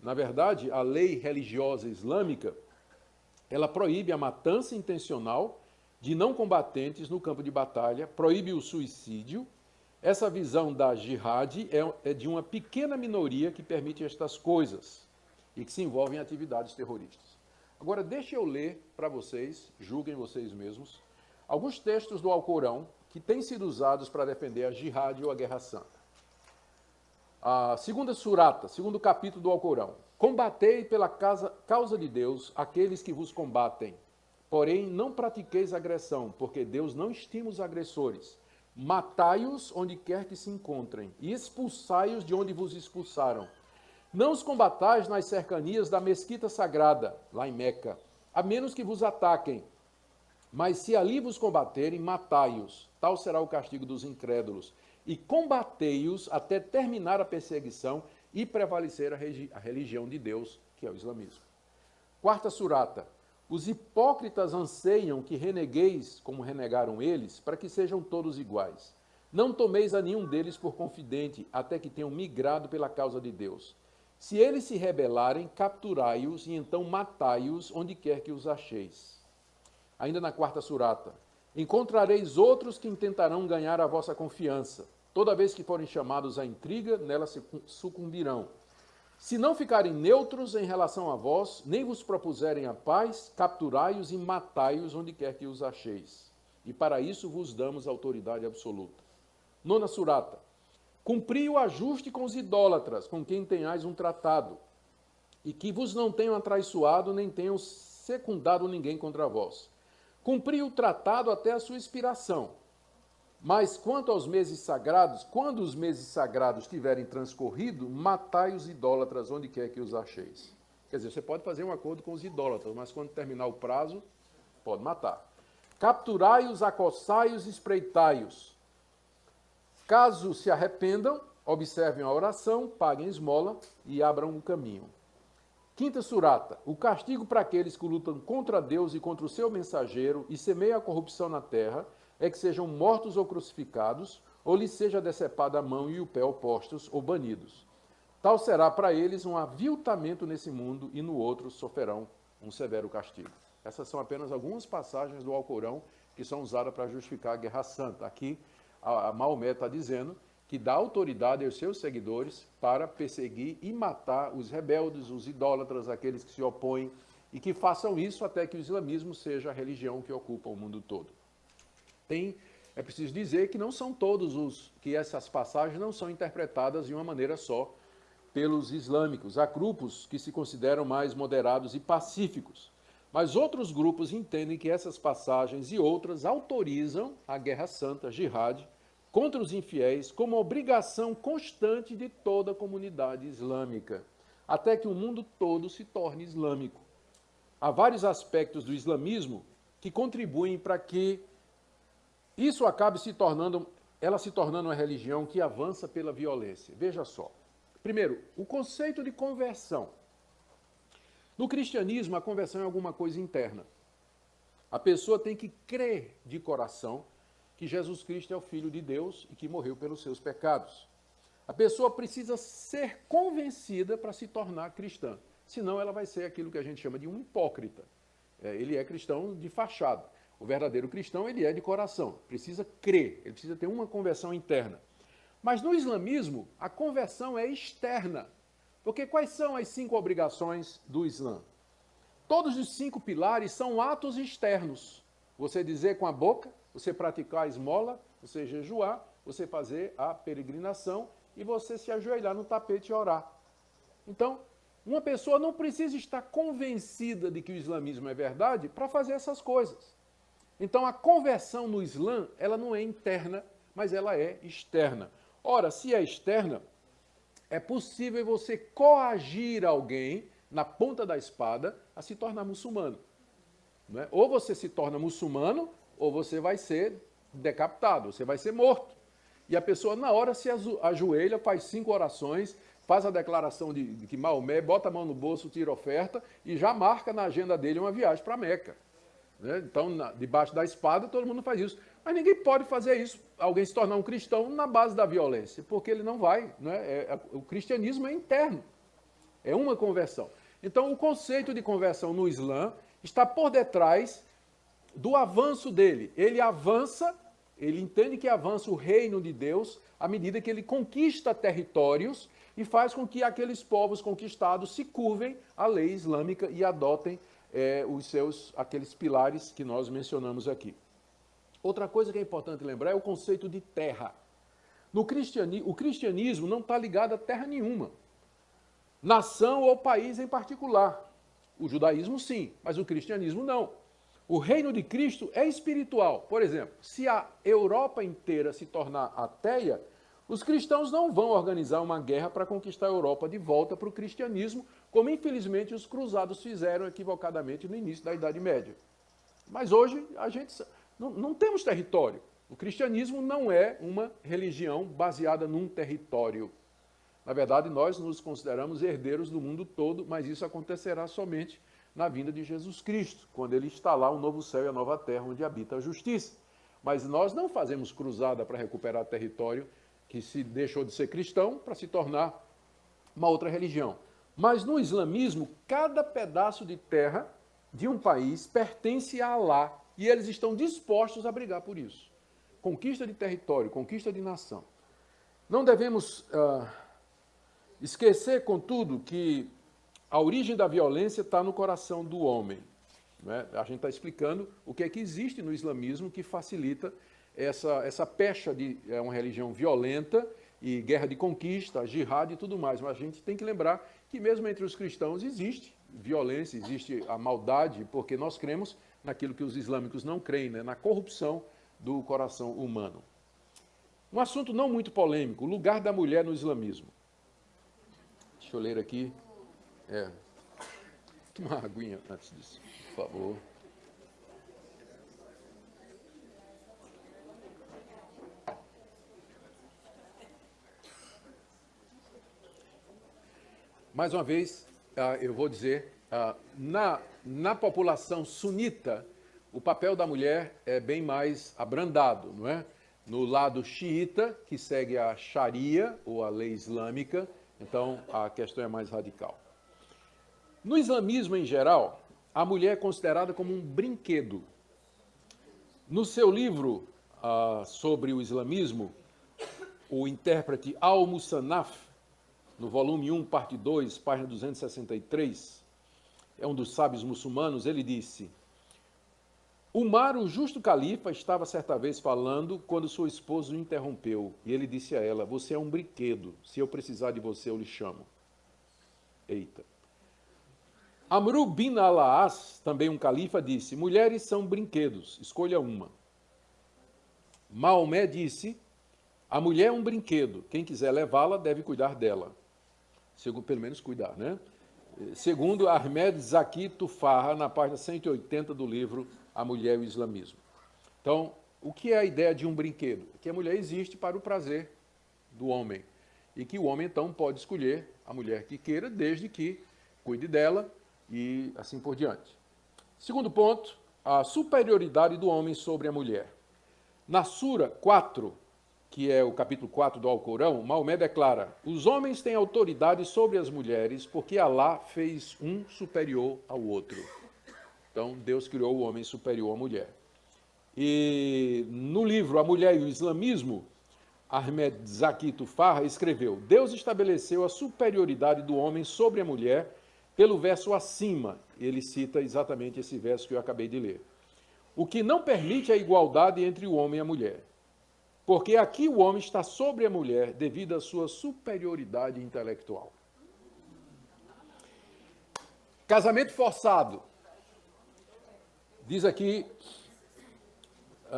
Na verdade, a lei religiosa islâmica, ela proíbe a matança intencional de não combatentes no campo de batalha, proíbe o suicídio. Essa visão da jihad é de uma pequena minoria que permite estas coisas e que se envolve em atividades terroristas. Agora, deixe eu ler para vocês, julguem vocês mesmos, alguns textos do Alcorão que têm sido usados para defender a jihad ou a guerra santa. A segunda surata, segundo capítulo do Alcorão. Combatei pela causa de Deus aqueles que vos combatem. Porém, não pratiqueis agressão, porque Deus não estima os agressores. Matai-os onde quer que se encontrem, e expulsai-os de onde vos expulsaram. Não os combatais nas cercanias da mesquita sagrada, lá em Meca, a menos que vos ataquem. Mas se ali vos combaterem, matai-os. Tal será o castigo dos incrédulos. E combatei-os até terminar a perseguição e prevalecer a religião de Deus, que é o islamismo. Quarta surata. Os hipócritas anseiam que renegueis, como renegaram eles, para que sejam todos iguais. Não tomeis a nenhum deles por confidente, até que tenham migrado pela causa de Deus. Se eles se rebelarem, capturai-os e então matai-os onde quer que os acheis. Ainda na quarta surata. Encontrareis outros que intentarão ganhar a vossa confiança. Toda vez que forem chamados à intriga, nela se sucumbirão. Se não ficarem neutros em relação a vós, nem vos propuserem a paz, capturai-os e matai-os onde quer que os acheis. E para isso vos damos autoridade absoluta. Nona surata. Cumpri o ajuste com os idólatras, com quem tenhais um tratado, e que vos não tenham atraiçoado, nem tenham secundado ninguém contra vós. Cumpri o tratado até a sua expiração. Mas quanto aos meses sagrados, quando os meses sagrados tiverem transcorrido, matai os idólatras onde quer que os acheis. Quer dizer, você pode fazer um acordo com os idólatras, mas quando terminar o prazo, pode matar. Capturai-os, acossai-os, espreitai-os. Caso se arrependam, observem a oração, paguem esmola e abram o caminho. Quinta surata, o castigo para aqueles que lutam contra Deus e contra o seu mensageiro e semeiam a corrupção na terra é que sejam mortos ou crucificados, ou lhes seja decepada a mão e o pé opostos ou banidos. Tal será para eles um aviltamento nesse mundo e no outro sofrerão um severo castigo. Essas são apenas algumas passagens do Alcorão que são usadas para justificar a Guerra Santa. Aqui, a Maomé está dizendo que dá autoridade aos seus seguidores para perseguir e matar os rebeldes, os idólatras, aqueles que se opõem, e que façam isso até que o islamismo seja a religião que ocupa o mundo todo. É preciso dizer que não são que essas passagens não são interpretadas de uma maneira só pelos islâmicos. Há grupos que se consideram mais moderados e pacíficos, mas outros grupos entendem que essas passagens e outras autorizam a Guerra Santa, jihad, contra os infiéis como obrigação constante de toda a comunidade islâmica, até que o mundo todo se torne islâmico. Há vários aspectos do islamismo que contribuem para que isso acabe se tornando uma religião que avança pela violência. Veja só. Primeiro, o conceito de conversão. No cristianismo, a conversão é alguma coisa interna. A pessoa tem que crer de coração que Jesus Cristo é o Filho de Deus e que morreu pelos seus pecados. A pessoa precisa ser convencida para se tornar cristã. Senão ela vai ser aquilo que a gente chama de um hipócrita. Ele é cristão de fachada. O verdadeiro cristão, ele é de coração. Precisa crer, ele precisa ter uma conversão interna. Mas no islamismo, a conversão é externa. Porque quais são as 5 obrigações do Islã? Todos os 5 pilares são atos externos. Você dizer com a boca, você praticar a esmola, você jejuar, você fazer a peregrinação e você se ajoelhar no tapete e orar. Então, uma pessoa não precisa estar convencida de que o islamismo é verdade para fazer essas coisas. Então, a conversão no Islã, ela não é interna, mas ela é externa. Ora, se é externa, é possível você coagir alguém na ponta da espada a se tornar muçulmano. Não é? Ou você se torna muçulmano, ou você vai ser decapitado, você vai ser morto. E a pessoa, na hora, se ajoelha, faz 5 orações, faz a declaração de que Maomé, bota a mão no bolso, tira oferta e já marca na agenda dele uma viagem para Meca. Então, debaixo da espada, todo mundo faz isso. Mas ninguém pode fazer isso, alguém se tornar um cristão na base da violência, porque ele não vai. O cristianismo é interno, é uma conversão. Então, o conceito de conversão no Islã está por detrás do avanço dele. Ele avança, ele entende que avança o reino de Deus à medida que ele conquista territórios e faz com que aqueles povos conquistados se curvem à lei islâmica e adotem aqueles pilares que nós mencionamos aqui. Outra coisa que é importante lembrar é o conceito de terra. O cristianismo não está ligado a terra nenhuma, nação ou país em particular. O judaísmo sim, mas o cristianismo não. O reino de Cristo é espiritual. Por exemplo, se a Europa inteira se tornar ateia, os cristãos não vão organizar uma guerra para conquistar a Europa de volta para o cristianismo, como infelizmente os cruzados fizeram equivocadamente no início da Idade Média. Mas hoje a gente não temos território. O cristianismo não é uma religião baseada num território. Na verdade, nós nos consideramos herdeiros do mundo todo, mas isso acontecerá somente na vinda de Jesus Cristo, quando ele instalar o novo céu e a nova terra onde habita a justiça. Mas nós não fazemos cruzada para recuperar território que se deixou de ser cristão para se tornar uma outra religião. Mas no islamismo, cada pedaço de terra de um país pertence a Alá e eles estão dispostos a brigar por isso. Conquista de território, conquista de nação. Não devemos esquecer, contudo, que a origem da violência está no coração do homem. Né? A gente está explicando o que é que existe no islamismo que facilita essa pecha de uma religião violenta e guerra de conquista, jihad e tudo mais. Mas a gente tem que lembrar que mesmo entre os cristãos existe violência, existe a maldade, porque nós cremos naquilo que os islâmicos não creem, né? Na corrupção do coração humano. Um assunto não muito polêmico, o lugar da mulher no islamismo. Deixa eu ler aqui. Toma uma aguinha antes disso, por favor. Mais uma vez, eu vou dizer, na população sunita, o papel da mulher é bem mais abrandado, não é? No lado xiita, que segue a Sharia, ou a lei islâmica, então a questão é mais radical. No islamismo em geral, a mulher é considerada como um brinquedo. No seu livro sobre o islamismo, o intérprete Al-Musannaf, no volume 1, parte 2, página 263, é um dos sábios muçulmanos, ele disse: Umar, o justo califa, estava certa vez falando quando sua esposa o interrompeu. E ele disse a ela: você é um brinquedo, se eu precisar de você eu lhe chamo. Eita. Amru bin al-As, também um califa, disse: mulheres são brinquedos, escolha uma. Maomé disse: a mulher é um brinquedo, quem quiser levá-la deve cuidar dela. Pelo menos cuidar, né? Segundo Ahmed Zaki Tufaha, na página 180 do livro A Mulher e o Islamismo. Então, o que é a ideia de um brinquedo? Que a mulher existe para o prazer do homem. E que o homem, então, pode escolher a mulher que queira, desde que cuide dela e assim por diante. Segundo ponto, a superioridade do homem sobre a mulher. Na Sura 4, que é o capítulo 4 do Alcorão, Maomé declara: os homens têm autoridade sobre as mulheres porque Alá fez um superior ao outro. Então, Deus criou o homem superior à mulher. E no livro A Mulher e o Islamismo, Ahmed Zaki Tufaha escreveu: Deus estabeleceu a superioridade do homem sobre a mulher pelo verso acima. Ele cita exatamente esse verso que eu acabei de ler. O que não permite a igualdade entre o homem e a mulher. Porque aqui o homem está sobre a mulher devido à sua superioridade intelectual. Casamento forçado. Diz aqui,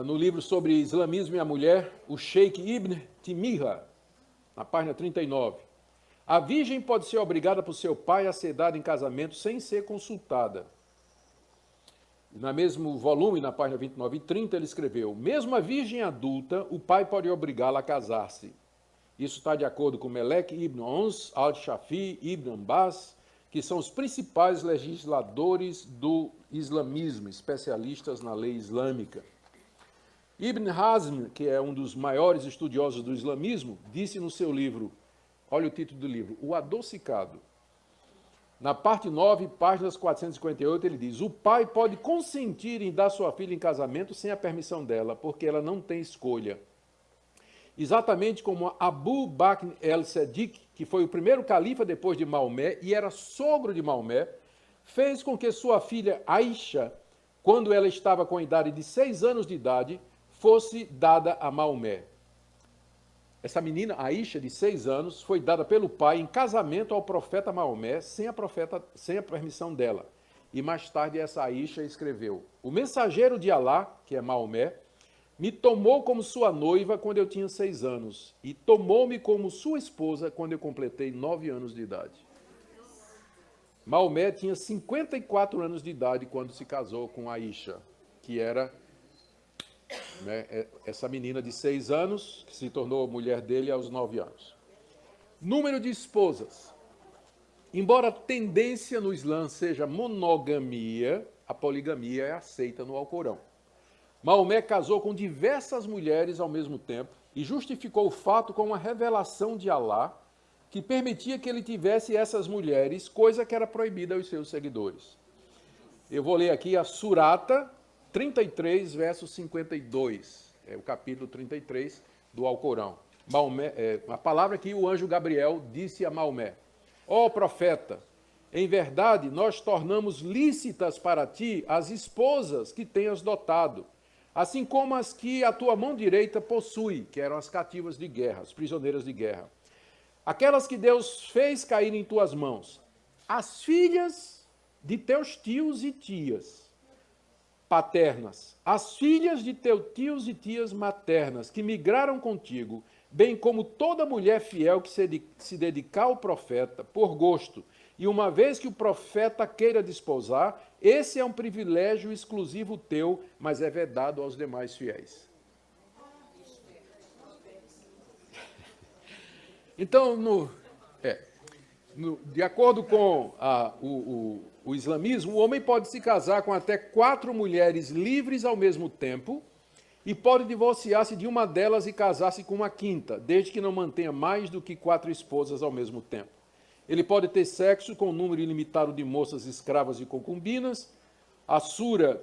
no livro sobre islamismo e a mulher, o Sheikh Ibn Timiha, na página 39. A virgem pode ser obrigada por seu pai a ser dada em casamento sem ser consultada. No mesmo volume, na página 29 e 30, ele escreveu: mesmo a virgem adulta, o pai pode obrigá-la a casar-se. Isso está de acordo com Melek Ibn Ons, Al-Shafi, Ibn Abbas, que são os principais legisladores do islamismo, especialistas na lei islâmica. Ibn Hazm, que é um dos maiores estudiosos do islamismo, disse no seu livro, olha o título do livro, O Adocicado. Na parte 9, páginas 458, ele diz: o pai pode consentir em dar sua filha em casamento sem a permissão dela, porque ela não tem escolha. Exatamente como Abu Bakr el-Siddiq, que foi o primeiro califa depois de Maomé e era sogro de Maomé, fez com que sua filha Aisha, quando ela estava com a idade de 6 anos de idade, fosse dada a Maomé. Essa menina, Aisha, de 6 anos, foi dada pelo pai em casamento ao profeta Maomé, sem a permissão dela. E mais tarde essa Aisha escreveu: o mensageiro de Alá, que é Maomé, me tomou como sua noiva quando eu tinha 6 anos, e tomou-me como sua esposa quando eu completei 9 anos de idade. Maomé tinha 54 anos de idade quando se casou com Aisha, que era essa menina de 6 anos, que se tornou mulher dele aos 9 anos. Número de esposas. Embora a tendência no Islã seja monogamia, a poligamia é aceita no Alcorão. Maomé casou com diversas mulheres ao mesmo tempo e justificou o fato com uma revelação de Alá que permitia que ele tivesse essas mulheres, coisa que era proibida aos seus seguidores. Eu vou ler aqui a Surata 33, verso 52, é o capítulo 33 do Alcorão. Maomé, a palavra que o anjo Gabriel disse a Maomé: ó profeta, em verdade nós tornamos lícitas para ti as esposas que tenhas dotado, assim como as que a tua mão direita possui, que eram as cativas de guerra, as prisioneiras de guerra. Aquelas que Deus fez cair em tuas mãos, as filhas de teus tios e tias, paternas, as filhas de teus tios e tias maternas, que migraram contigo, bem como toda mulher fiel que se dedicar ao profeta por gosto, e uma vez que o profeta queira desposar, esse é um privilégio exclusivo teu, mas é vedado aos demais fiéis. Então, de acordo com o islamismo, o homem pode se casar com até 4 mulheres livres ao mesmo tempo e pode divorciar-se de uma delas e casar-se com uma quinta, desde que não mantenha mais do que 4 esposas ao mesmo tempo. Ele pode ter sexo com um número ilimitado de moças escravas e concubinas. A Sura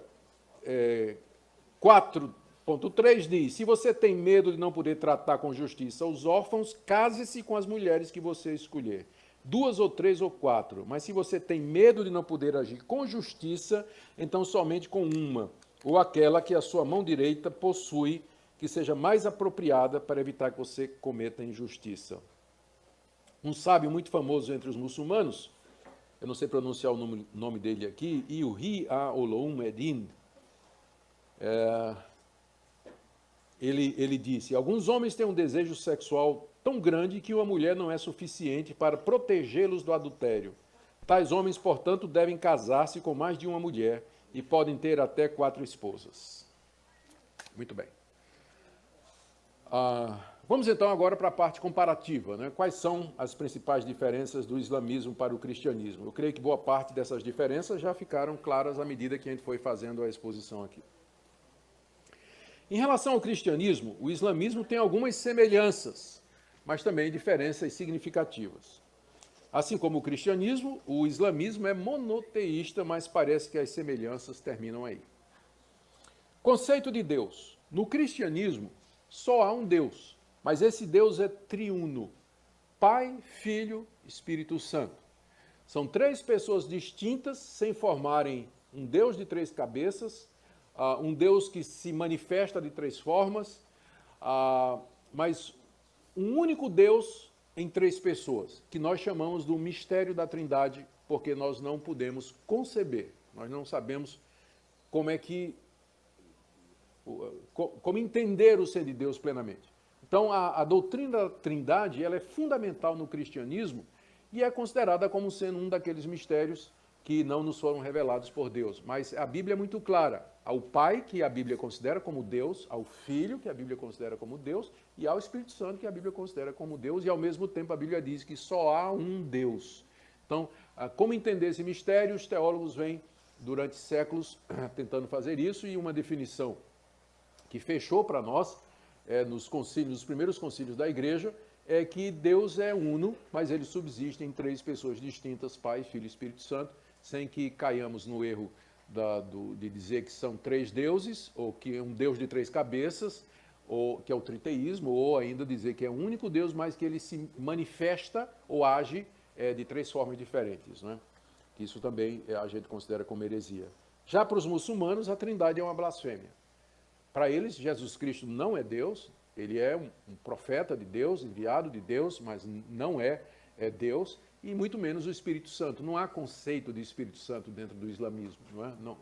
4.3 diz, se você tem medo de não poder tratar com justiça os órfãos, case-se com as mulheres que você escolher. 2 ou 3 ou 4. Mas se você tem medo de não poder agir com justiça, então somente com uma, ou aquela que a sua mão direita possui, que seja mais apropriada para evitar que você cometa injustiça. Um sábio muito famoso entre os muçulmanos, eu não sei pronunciar o nome dele aqui, Yuhi al-Oloum-Edin, ele disse, alguns homens têm um desejo sexual tão grande que uma mulher não é suficiente para protegê-los do adultério. Tais homens, portanto, devem casar-se com mais de uma mulher e podem ter até 4 esposas. Muito bem. Vamos então agora para a parte comparativa, né? Quais são as principais diferenças do islamismo para o cristianismo? Eu creio que boa parte dessas diferenças já ficaram claras à medida que a gente foi fazendo a exposição aqui. Em relação ao cristianismo, o islamismo tem algumas semelhanças, mas também diferenças significativas. Assim como o cristianismo, o islamismo é monoteísta, mas parece que as semelhanças terminam aí. Conceito de Deus. No cristianismo, só há um Deus, mas esse Deus é triuno. Pai, Filho, Espírito Santo. São 3 pessoas distintas, sem formarem um Deus de 3 cabeças, um Deus que se manifesta de 3 formas, mas um único Deus em 3 pessoas, que nós chamamos do mistério da Trindade, porque nós não podemos conceber, nós não sabemos como entender o ser de Deus plenamente. Então, a doutrina da Trindade ela é fundamental no cristianismo e é considerada como sendo um daqueles mistérios que não nos foram revelados por Deus. Mas a Bíblia é muito clara. Ao Pai, que a Bíblia considera como Deus, ao Filho, que a Bíblia considera como Deus, e ao Espírito Santo, que a Bíblia considera como Deus, e ao mesmo tempo a Bíblia diz que só há um Deus. Então, como entender esse mistério? Os teólogos vêm, durante séculos, tentando fazer isso, e uma definição que fechou para nós, nos primeiros concílios da igreja, é que Deus é uno, mas ele subsiste em 3 pessoas distintas, Pai, Filho e Espírito Santo, sem que caiamos no erro de dizer que são 3 deuses, ou que é um Deus de 3 cabeças, ou que é o triteísmo, ou ainda dizer que é um único Deus, mas que ele se manifesta ou age de 3 formas diferentes, né? Isso também a gente considera como heresia. Já para os muçulmanos, a Trindade é uma blasfêmia. Para eles, Jesus Cristo não é Deus, ele é um profeta de Deus, enviado de Deus, mas não é Deus, e muito menos o Espírito Santo. Não há conceito de Espírito Santo dentro do islamismo,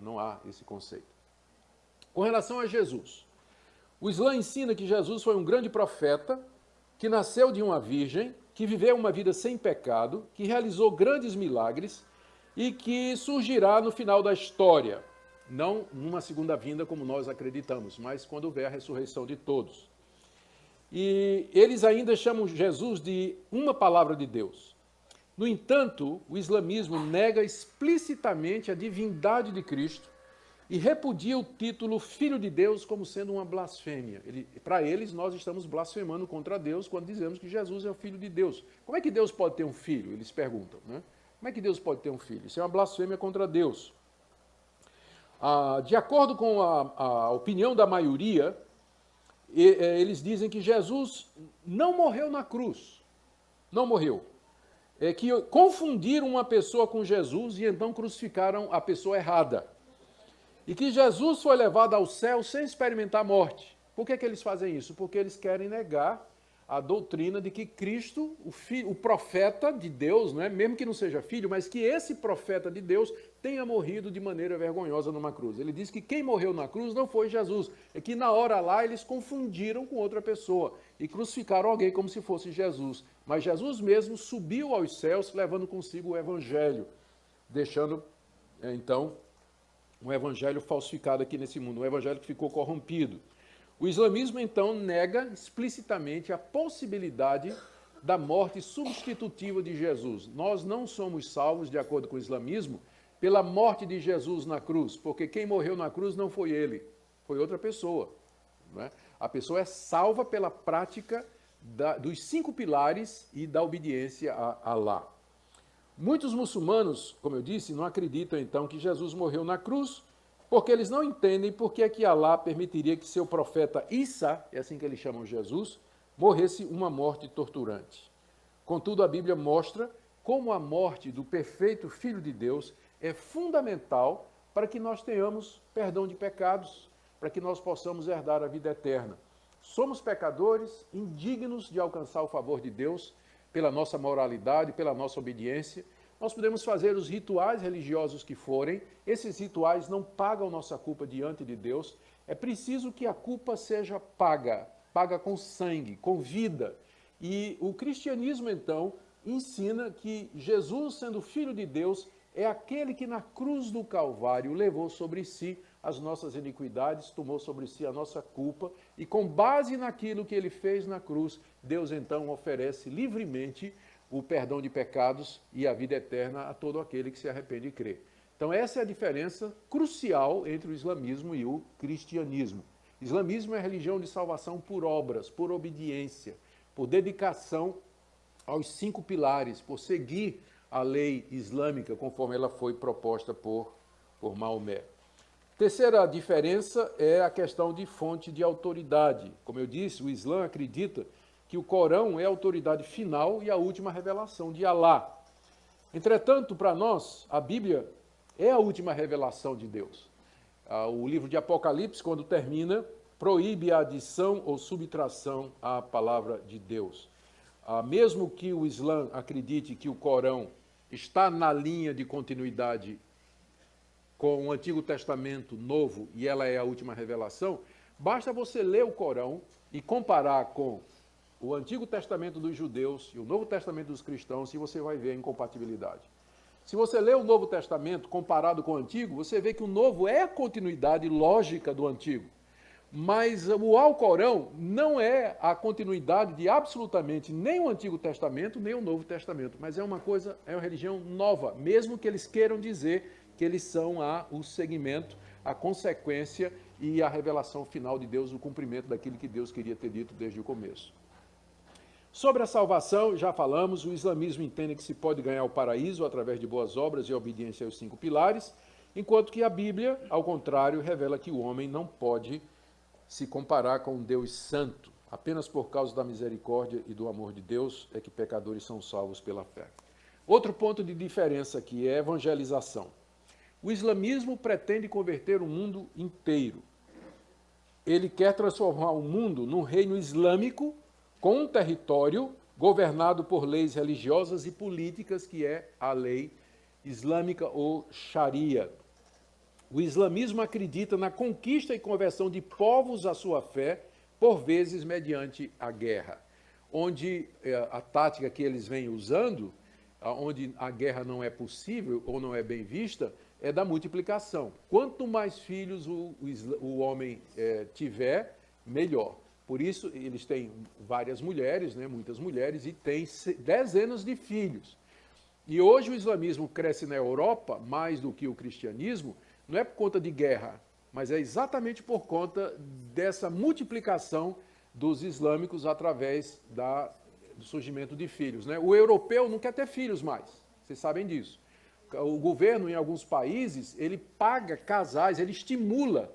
não há esse conceito. Com relação a Jesus, o Islã ensina que Jesus foi um grande profeta, que nasceu de uma virgem, que viveu uma vida sem pecado, que realizou grandes milagres e que surgirá no final da história, não numa segunda vinda como nós acreditamos, mas quando houver a ressurreição de todos. E eles ainda chamam Jesus de uma palavra de Deus. No entanto, o islamismo nega explicitamente a divindade de Cristo e repudia o título Filho de Deus como sendo uma blasfêmia. Para eles, nós estamos blasfemando contra Deus quando dizemos que Jesus é o Filho de Deus. Como é que Deus pode ter um filho? Eles perguntam, né? Como é que Deus pode ter um filho? Isso é uma blasfêmia contra Deus. De acordo com a opinião da maioria, eles dizem que Jesus não morreu na cruz. Não morreu. É que confundiram uma pessoa com Jesus e então crucificaram a pessoa errada. E que Jesus foi levado ao céu sem experimentar a morte. Por que eles fazem isso? Porque eles querem negar a doutrina de que Cristo, o profeta de Deus, não é? Mesmo que não seja filho, mas que esse profeta de Deus tenha morrido de maneira vergonhosa numa cruz. Ele diz que quem morreu na cruz não foi Jesus, é que na hora lá eles confundiram com outra pessoa e crucificaram alguém como se fosse Jesus. Mas Jesus mesmo subiu aos céus levando consigo o evangelho, deixando, então, um evangelho falsificado aqui nesse mundo, um evangelho que ficou corrompido. O islamismo, então, nega explicitamente a possibilidade da morte substitutiva de Jesus. Nós não somos salvos, de acordo com o islamismo, pela morte de Jesus na cruz, porque quem morreu na cruz não foi ele, foi outra pessoa. Não é? A pessoa é salva pela prática dos 5 pilares e da obediência a Alá. Muitos muçulmanos, como eu disse, não acreditam, então, que Jesus morreu na cruz, porque eles não entendem por que é que Alá permitiria que seu profeta Isa, é assim que eles chamam Jesus, morresse uma morte torturante. Contudo, a Bíblia mostra como a morte do perfeito Filho de Deus é fundamental para que nós tenhamos perdão de pecados, para que nós possamos herdar a vida eterna. Somos pecadores, indignos de alcançar o favor de Deus, pela nossa moralidade, pela nossa obediência. Nós podemos fazer os rituais religiosos que forem, esses rituais não pagam nossa culpa diante de Deus. É preciso que a culpa seja paga com sangue, com vida. E o cristianismo, então, ensina que Jesus, sendo Filho de Deus, é aquele que na cruz do Calvário levou sobre si as nossas iniquidades, tomou sobre si a nossa culpa, e com base naquilo que ele fez na cruz, Deus então oferece livremente o perdão de pecados e a vida eterna a todo aquele que se arrepende e crê. Então essa é a diferença crucial entre o islamismo e o cristianismo. O islamismo é a religião de salvação por obras, por obediência, por dedicação aos 5 pilares, por seguir a lei islâmica conforme ela foi proposta por Maomé. Terceira diferença é a questão de fonte de autoridade. Como eu disse, o Islã acredita que o Corão é a autoridade final e a última revelação de Alá. Entretanto, para nós, a Bíblia é a última revelação de Deus. O livro de Apocalipse, quando termina, proíbe a adição ou subtração à palavra de Deus. Mesmo que o Islã acredite que o Corão está na linha de continuidade com o Antigo Testamento Novo e ela é a última revelação, basta você ler o Corão e comparar com o Antigo Testamento dos judeus e o Novo Testamento dos cristãos e você vai ver a incompatibilidade. Se você lê o Novo Testamento comparado com o Antigo, você vê que o Novo é a continuidade lógica do Antigo. Mas o Alcorão não é a continuidade de absolutamente nem o Antigo Testamento, nem o Novo Testamento, mas é uma religião nova, mesmo que eles queiram dizer que eles são o segmento, a consequência e a revelação final de Deus, o cumprimento daquilo que Deus queria ter dito desde o começo. Sobre a salvação, já falamos, o islamismo entende que se pode ganhar o paraíso através de boas obras e obediência aos 5 pilares, enquanto que a Bíblia, ao contrário, revela que o homem não pode se comparar com um Deus santo. Apenas por causa da misericórdia e do amor de Deus é que pecadores são salvos pela fé. Outro ponto de diferença aqui é a evangelização. O islamismo pretende converter o mundo inteiro. Ele quer transformar o mundo num reino islâmico com um território governado por leis religiosas e políticas, que é a lei islâmica ou Sharia. O islamismo acredita na conquista e conversão de povos à sua fé, por vezes mediante a guerra, onde a tática que eles vêm usando, onde a guerra não é possível ou não é bem vista, é da multiplicação. Quanto mais filhos o homem tiver, melhor. Por isso, eles têm várias mulheres, muitas mulheres, e têm dezenas de filhos. E hoje o islamismo cresce na Europa mais do que o cristianismo, não é por conta de guerra, mas é exatamente por conta dessa multiplicação dos islâmicos através do surgimento de filhos. O europeu não quer ter filhos mais, vocês sabem disso. O governo, em alguns países, ele paga casais, ele estimula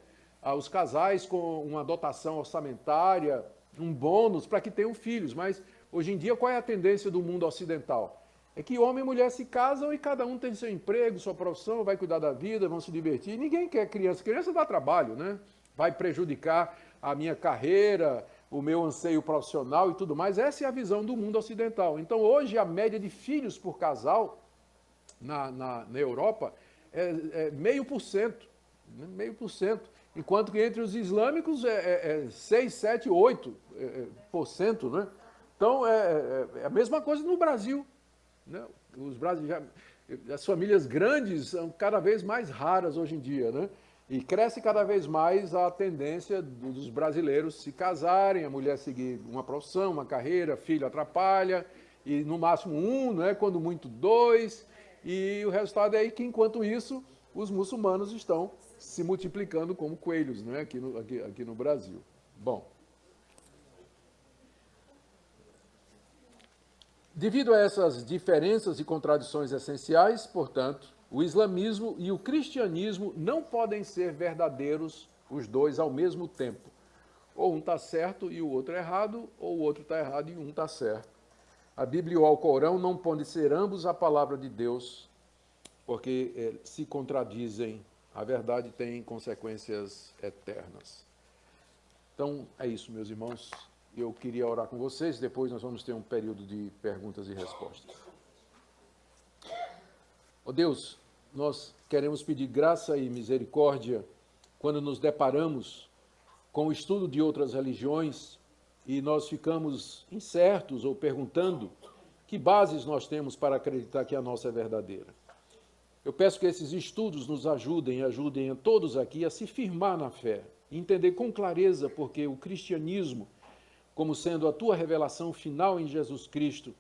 os casais com uma dotação orçamentária, um bônus para que tenham filhos. Mas, hoje em dia, qual é a tendência do mundo ocidental? É que homem e mulher se casam e cada um tem seu emprego, sua profissão, vai cuidar da vida, vão se divertir. Ninguém quer criança. Criança dá trabalho, né? Vai prejudicar a minha carreira, o meu anseio profissional e tudo mais. Essa é a visão do mundo ocidental. Então, hoje, a média de filhos por casal na Europa é 0,5%, né? 0,5%, enquanto que entre os islâmicos é 6, 7, 8%, né? Então, é a mesma coisa no Brasil, né? As famílias grandes são cada vez mais raras hoje em dia, né? E cresce cada vez mais a tendência dos brasileiros se casarem, a mulher seguir uma profissão, uma carreira, filho atrapalha, e no máximo um, né? Quando muito dois, e o resultado é que, enquanto isso, os muçulmanos estão se multiplicando como coelhos, né? Aqui no Brasil. Bom, devido a essas diferenças e contradições essenciais, portanto, o islamismo e o cristianismo não podem ser verdadeiros os dois ao mesmo tempo. Ou um está certo e o outro é errado, ou o outro está errado e um está certo. A Bíblia e o Alcorão não podem ser ambos a palavra de Deus, porque se contradizem. A verdade tem consequências eternas. Então, é isso, meus irmãos. Eu queria orar com vocês, depois nós vamos ter um período de perguntas e respostas. Ó Deus, nós queremos pedir graça e misericórdia quando nos deparamos com o estudo de outras religiões e nós ficamos incertos ou perguntando que bases nós temos para acreditar que a nossa é verdadeira. Eu peço que esses estudos nos ajudem a todos aqui a se firmar na fé, e entender com clareza porque o cristianismo, como sendo a tua revelação final em Jesus Cristo,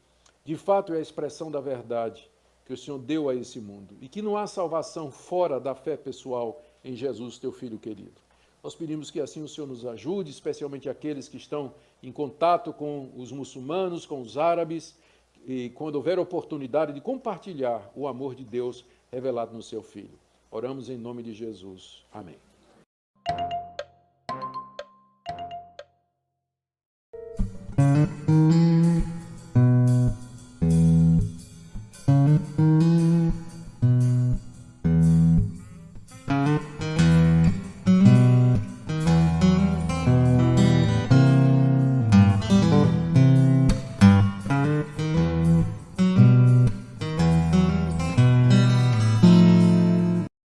de fato é a expressão da verdade que o Senhor deu a esse mundo, e que não há salvação fora da fé pessoal em Jesus, teu Filho querido. Nós pedimos que assim o Senhor nos ajude, especialmente aqueles que estão em contato com os muçulmanos, com os árabes, e quando houver oportunidade de compartilhar o amor de Deus revelado no seu Filho. Oramos em nome de Jesus. Amém.